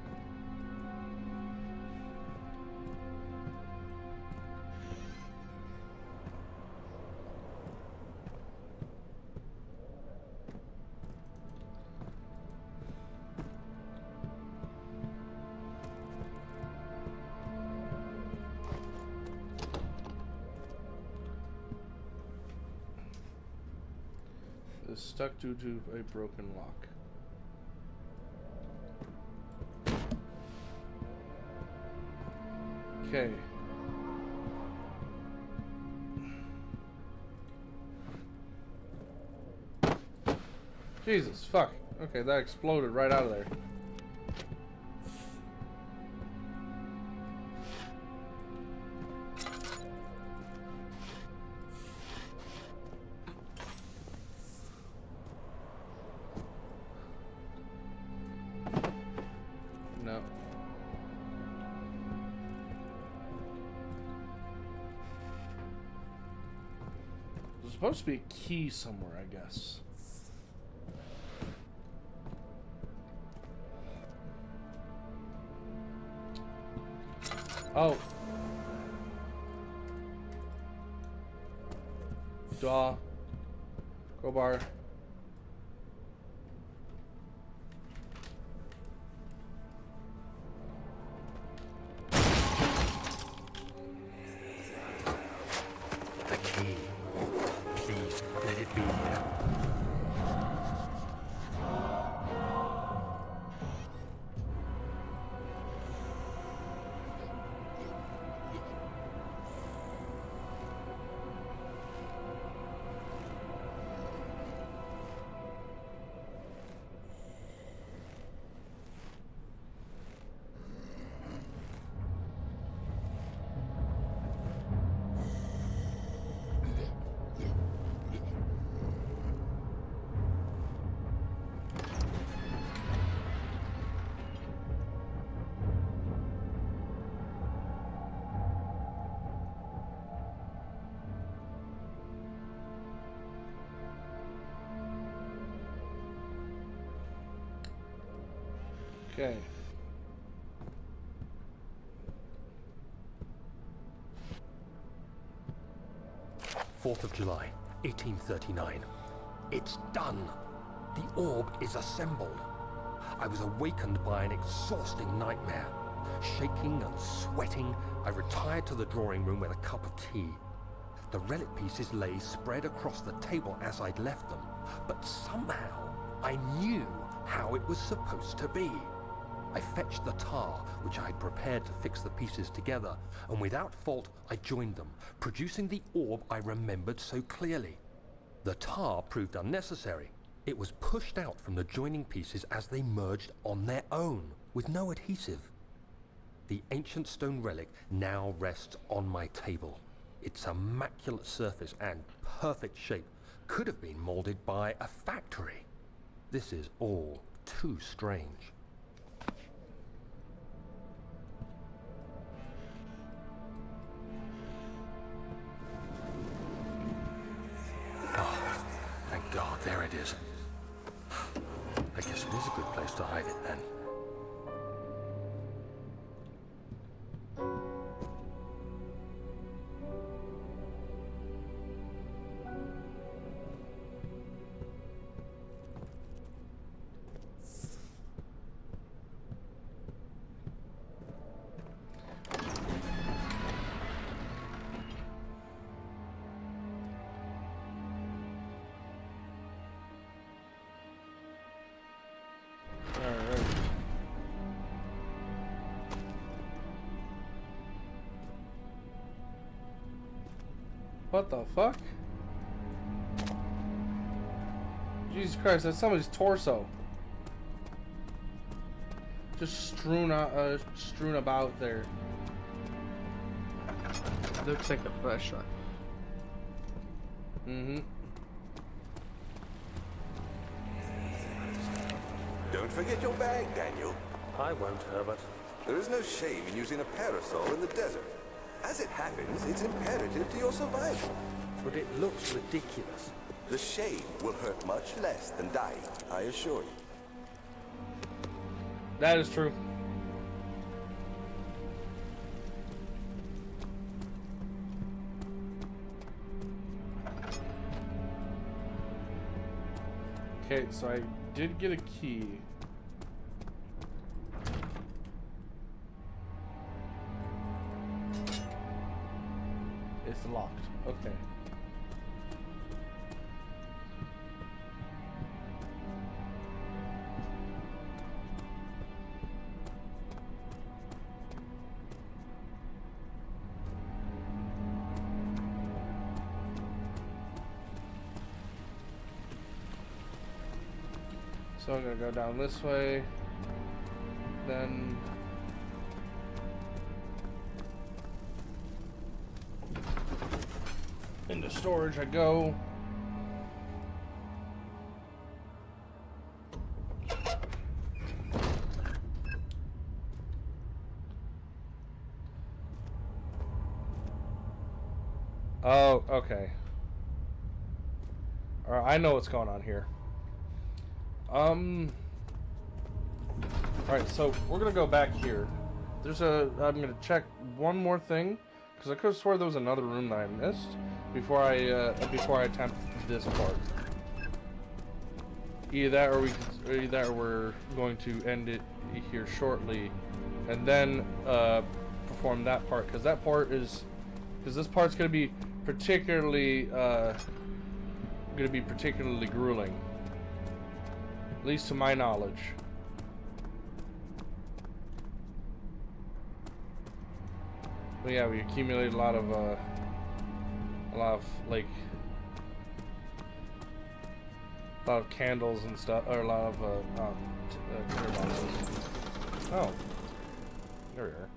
is stuck due to a broken lock. Okay. Jesus, fuck. Okay, that exploded right out of there. No. There's supposed to be a key somewhere, I guess. Oh. Duh. Crowbar. The key. Please, let it be here. Okay. Fourth of July, 1839. It's done. The orb is assembled. I was awakened by an exhausting nightmare. Shaking and sweating, I retired to the drawing room with a cup of tea. The relic pieces lay spread across the table as I'd left them, but somehow I knew how it was supposed to be. I fetched the tar, which I had prepared to fix the pieces together, and without fault I joined them, producing the orb I remembered so clearly. The tar proved unnecessary. It was pushed out from the joining pieces as they merged on their own, with no adhesive. The ancient stone relic now rests on my table. Its immaculate surface and perfect shape could have been molded by a factory. This is all too strange. Oh, thank God, there it is. I guess it is a good place to hide it then. What the fuck? Jesus Christ, that's somebody's torso. Just strewn about there. Looks like a fresh one. Mm-hmm. Don't forget your bag, Daniel. I won't, Herbert. There is no shame in using a parasol in the desert. As it happens, it's imperative to your survival. But it looks ridiculous. The shade will hurt much less than dying, I assure you. That is true. Okay, so I did get a key. It's locked. Okay. So I'm gonna go down this way. Then into storage I go. Oh, okay. Alright, I know what's going on here. Alright, so we're gonna go back here. I'm gonna check one more thing, because I could have swore there was another room that I missed before I attempt this part. Either that or we're going to end it here shortly, and then perform that part, because this part's gonna be particularly grueling, at least to my knowledge. But yeah, we accumulated a lot of like a lot of candles and stuff, or a lot of clear boxes. Oh, there we are.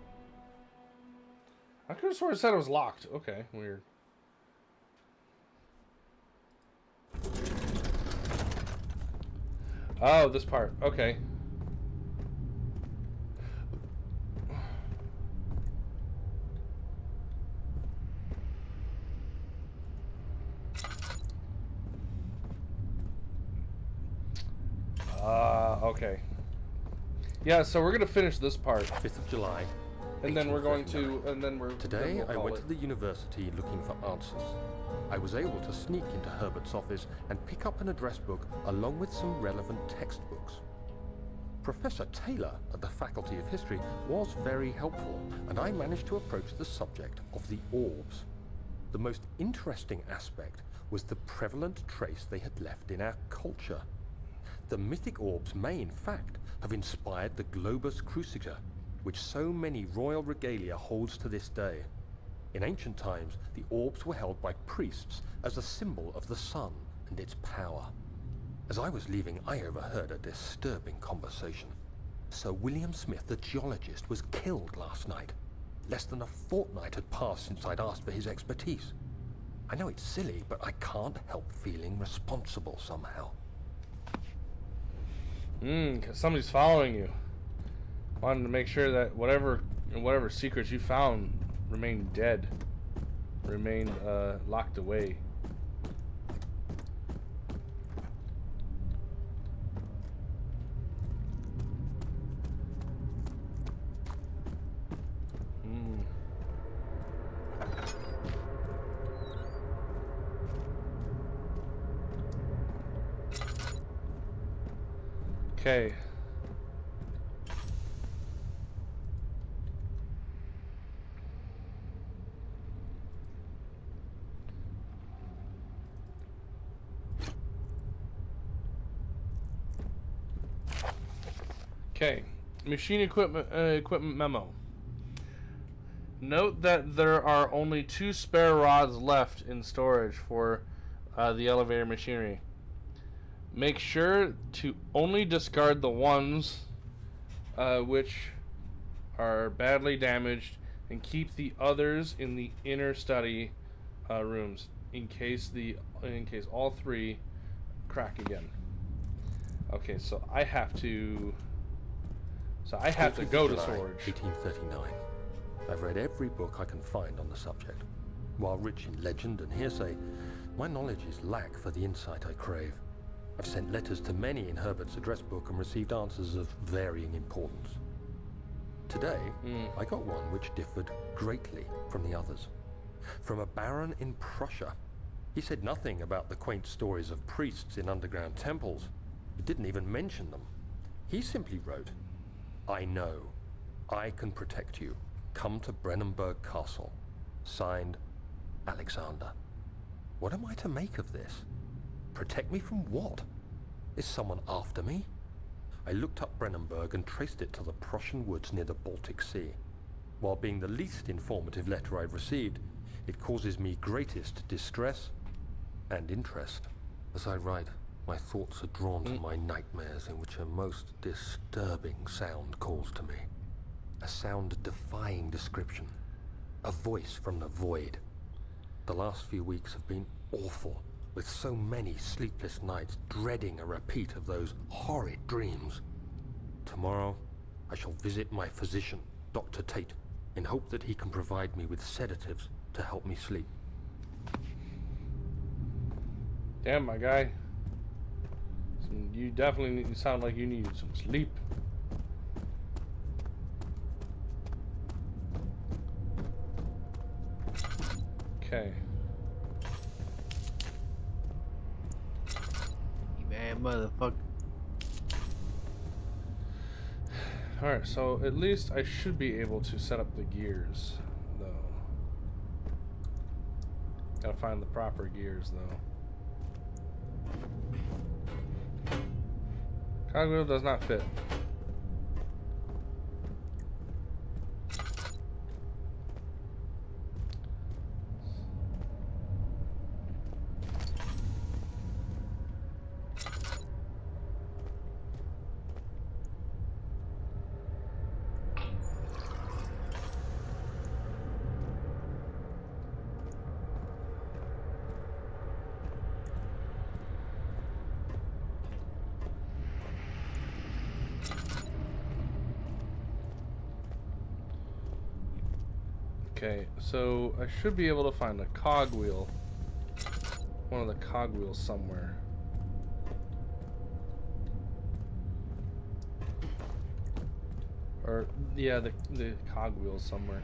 I could have sworn it said it was locked. Okay, weird. Oh, this part. Okay. Okay. Yeah, so we're gonna finish this part. 5th of July. And then we're going to, and then we're... Today, then I we'll went call to the university looking for answers. I was able to sneak into Herbert's office and pick up an address book along with some relevant textbooks. Professor Taylor at the Faculty of History was very helpful, and I managed to approach the subject of the orbs. The most interesting aspect was the prevalent trace they had left in our culture. The mythic orbs may, in fact, have inspired the globus cruciger, which so many royal regalia holds to this day. In ancient times, the orbs were held by priests as a symbol of the sun and its power. As I was leaving, I overheard a disturbing conversation. Sir William Smith, the geologist, was killed last night. Less than a fortnight had passed since I'd asked for his expertise. I know it's silly, but I can't help feeling responsible somehow. 'Cause somebody's following you. Wanted to make sure that whatever secrets you found remained dead, remained locked away. Okay. Okay, machine equipment memo. Note that there are only 2 spare rods left in storage for the elevator machinery. Make sure to only discard the ones which are badly damaged, and keep the others in the inner study rooms in case all 3 crack again. Okay, so I have to. So I have to go to storage. 1839. I've read every book I can find on the subject. While rich in legend and hearsay, my knowledge is lack for the insight I crave. I've sent letters to many in Herbert's address book and received answers of varying importance. Today, I got one which differed greatly from the others. From a baron in Prussia. He said nothing about the quaint stories of priests in underground temples. He didn't even mention them. He simply wrote, "I know. I can protect you. Come to Brenndenburg Castle. Signed, Alexander." What am I to make of this? Protect me from what? Is someone after me? I looked up Brenndenburg and traced it to the Prussian woods near the Baltic Sea. While being the least informative letter I've received, it causes me greatest distress and interest. As I write, My thoughts are drawn to my nightmares in which a most disturbing sound calls to me. A sound defying description. A voice from the void. The last few weeks have been awful, with so many sleepless nights dreading a repeat of those horrid dreams. Tomorrow, I shall visit my physician, Dr. Tate, in hope that he can provide me with sedatives to help me sleep. Damn, my guy. You definitely sound like you need some sleep. Okay. You mad motherfucker. Alright, so at least I should be able to set up the gears, though. Gotta find the proper gears, though. Cogwheel does not fit. Okay, so I should be able to find a cogwheel. One of the cogwheels somewhere. Or, yeah, the cogwheels somewhere.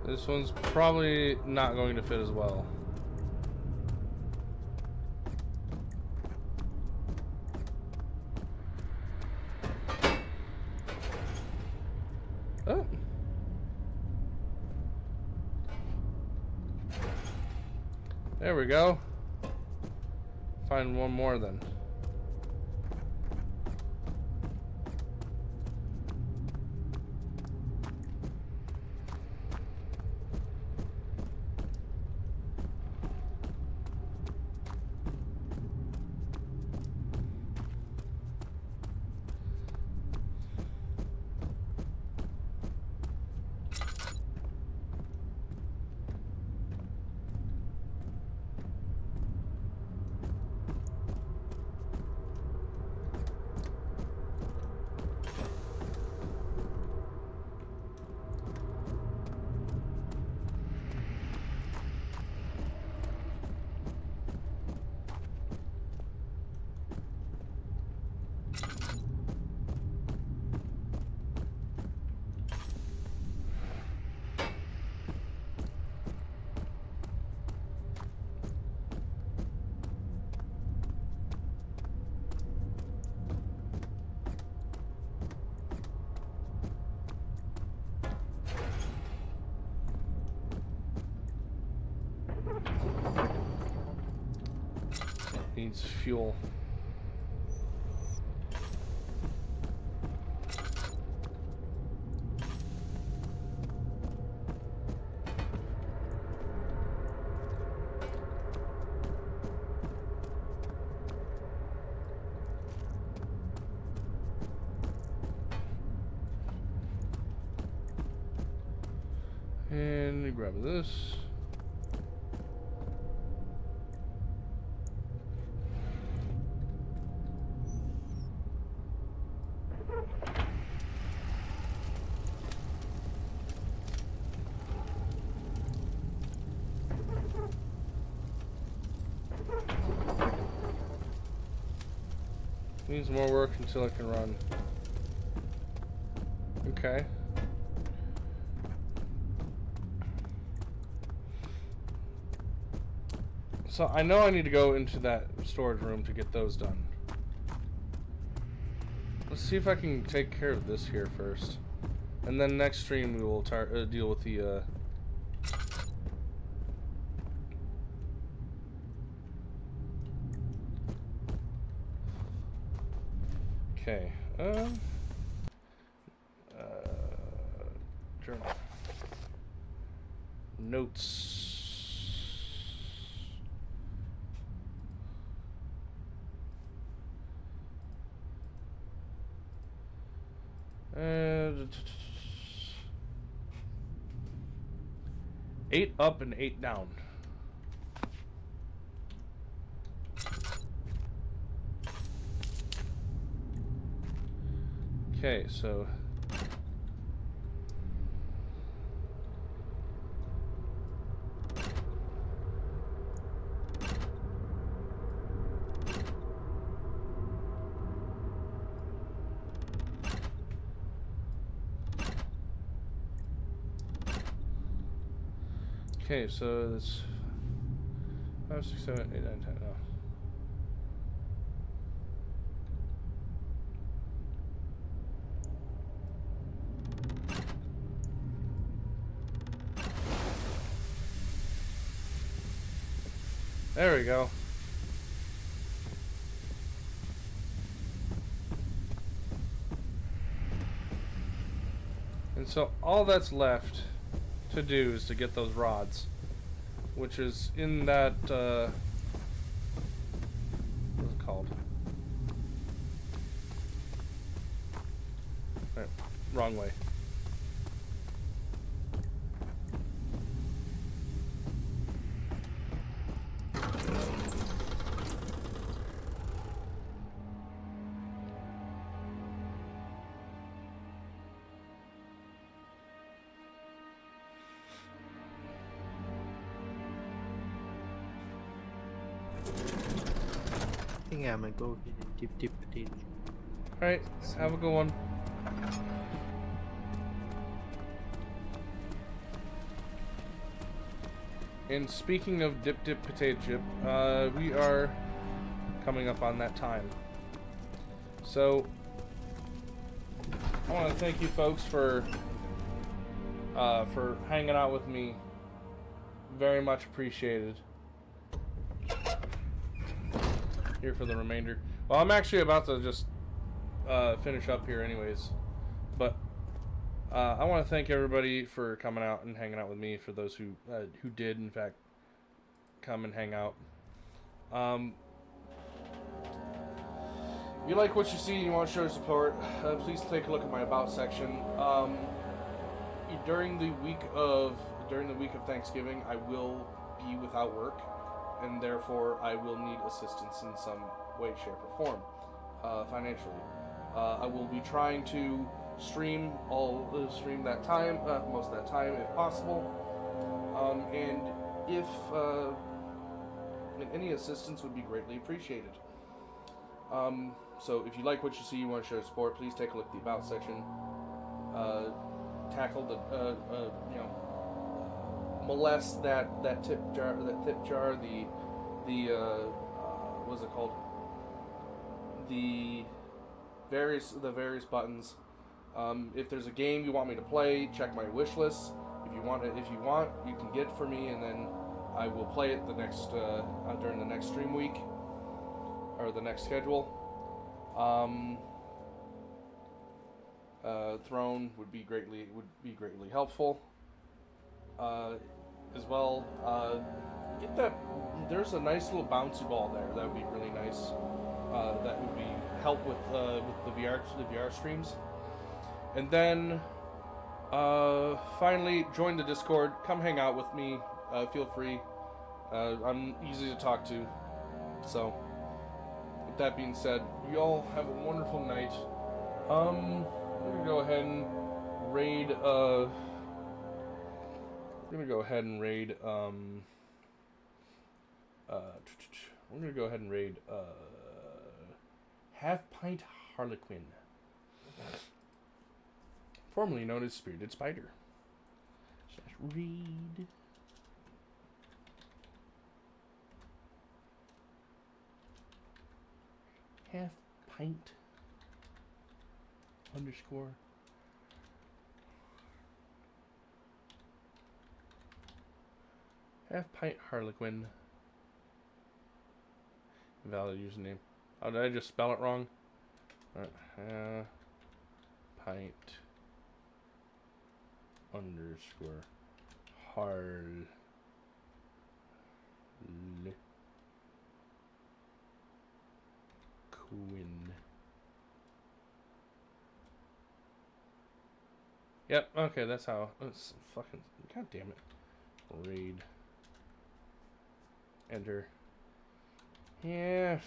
This one's probably not going to fit as well. Oh. There we go. Find one more then. Needs fuel. And grab this. Needs more work until I can run. Okay. So I know I need to go into that storage room to get those done. Let's see if I can take care of this here first. And then next stream we will deal with the Okay. notes. And 8 up and 8 down. Okay, so that's 5, 6, 7, 8, 9, 10. No. There we go. And so all that's left to do is to get those rods, which is in that, what's it called? Right, wrong way. I think I'm gonna go ahead and dip potato. Alright, have a good one. And speaking of dip potato chip, we are coming up on that time. So I want to thank you folks for hanging out with me. Very much appreciated. Here for the remainder. Well, I'm actually about to just finish up here anyways. But I want to thank everybody for coming out and hanging out with me, for those who did, in fact, come and hang out. If you like what you see and you want to show your support, please take a look at my About section. During the week of Thanksgiving, I will be without work, and therefore I will need assistance in some way, shape, or form, financially. I will be trying to stream that time, most of that time, if possible. And if any assistance would be greatly appreciated. So if you like what you see, you want to show support, please take a look at the About section. Tackle the molest that tip jar, the what's it called? The various buttons. If there's a game you want me to play, check my wish list. If you want, you can get it for me, and then I will play it the next during the next stream week or the next schedule. Throne would be greatly helpful. As well, get that. There's a nice little bouncy ball there. That would be really nice. That would be help with the VR streams. And then finally, join the Discord. Come hang out with me. Feel free. I'm easy to talk to. So, with that being said, you all have a wonderful night. I'm gonna go ahead and raid. We're gonna go ahead and raid. We're gonna go ahead and raid. Half Pint Harlequin, formerly known as Spirited Spider. / read. Half Pint _ Half Pint Harlequin. Valid username. Oh, did I just spell it wrong? Half Pint _ Harlequin. Yep, okay, that's how. It's fucking. God damn it. Raid. Enter. Yeah.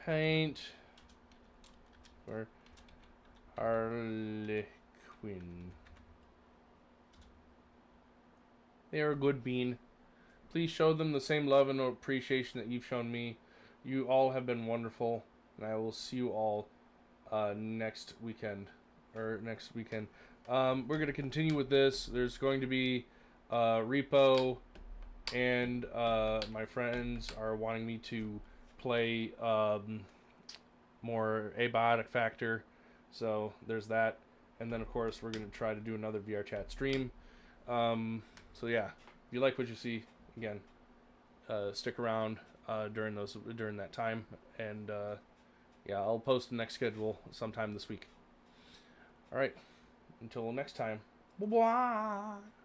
Paint. For Harlequin. They are a good bean. Please show them the same love and appreciation that you've shown me. You all have been wonderful, and I will see you all next weekend. Or next weekend. We're going to continue with this. There's going to be Repo, and my friends are wanting me to play more Abiotic Factor. So there's that. And then, of course, we're going to try to do another VR chat stream. So yeah, if you like what you see, again, stick around during that time, and yeah, I'll post the next schedule sometime this week. All right, until next time, bye bye.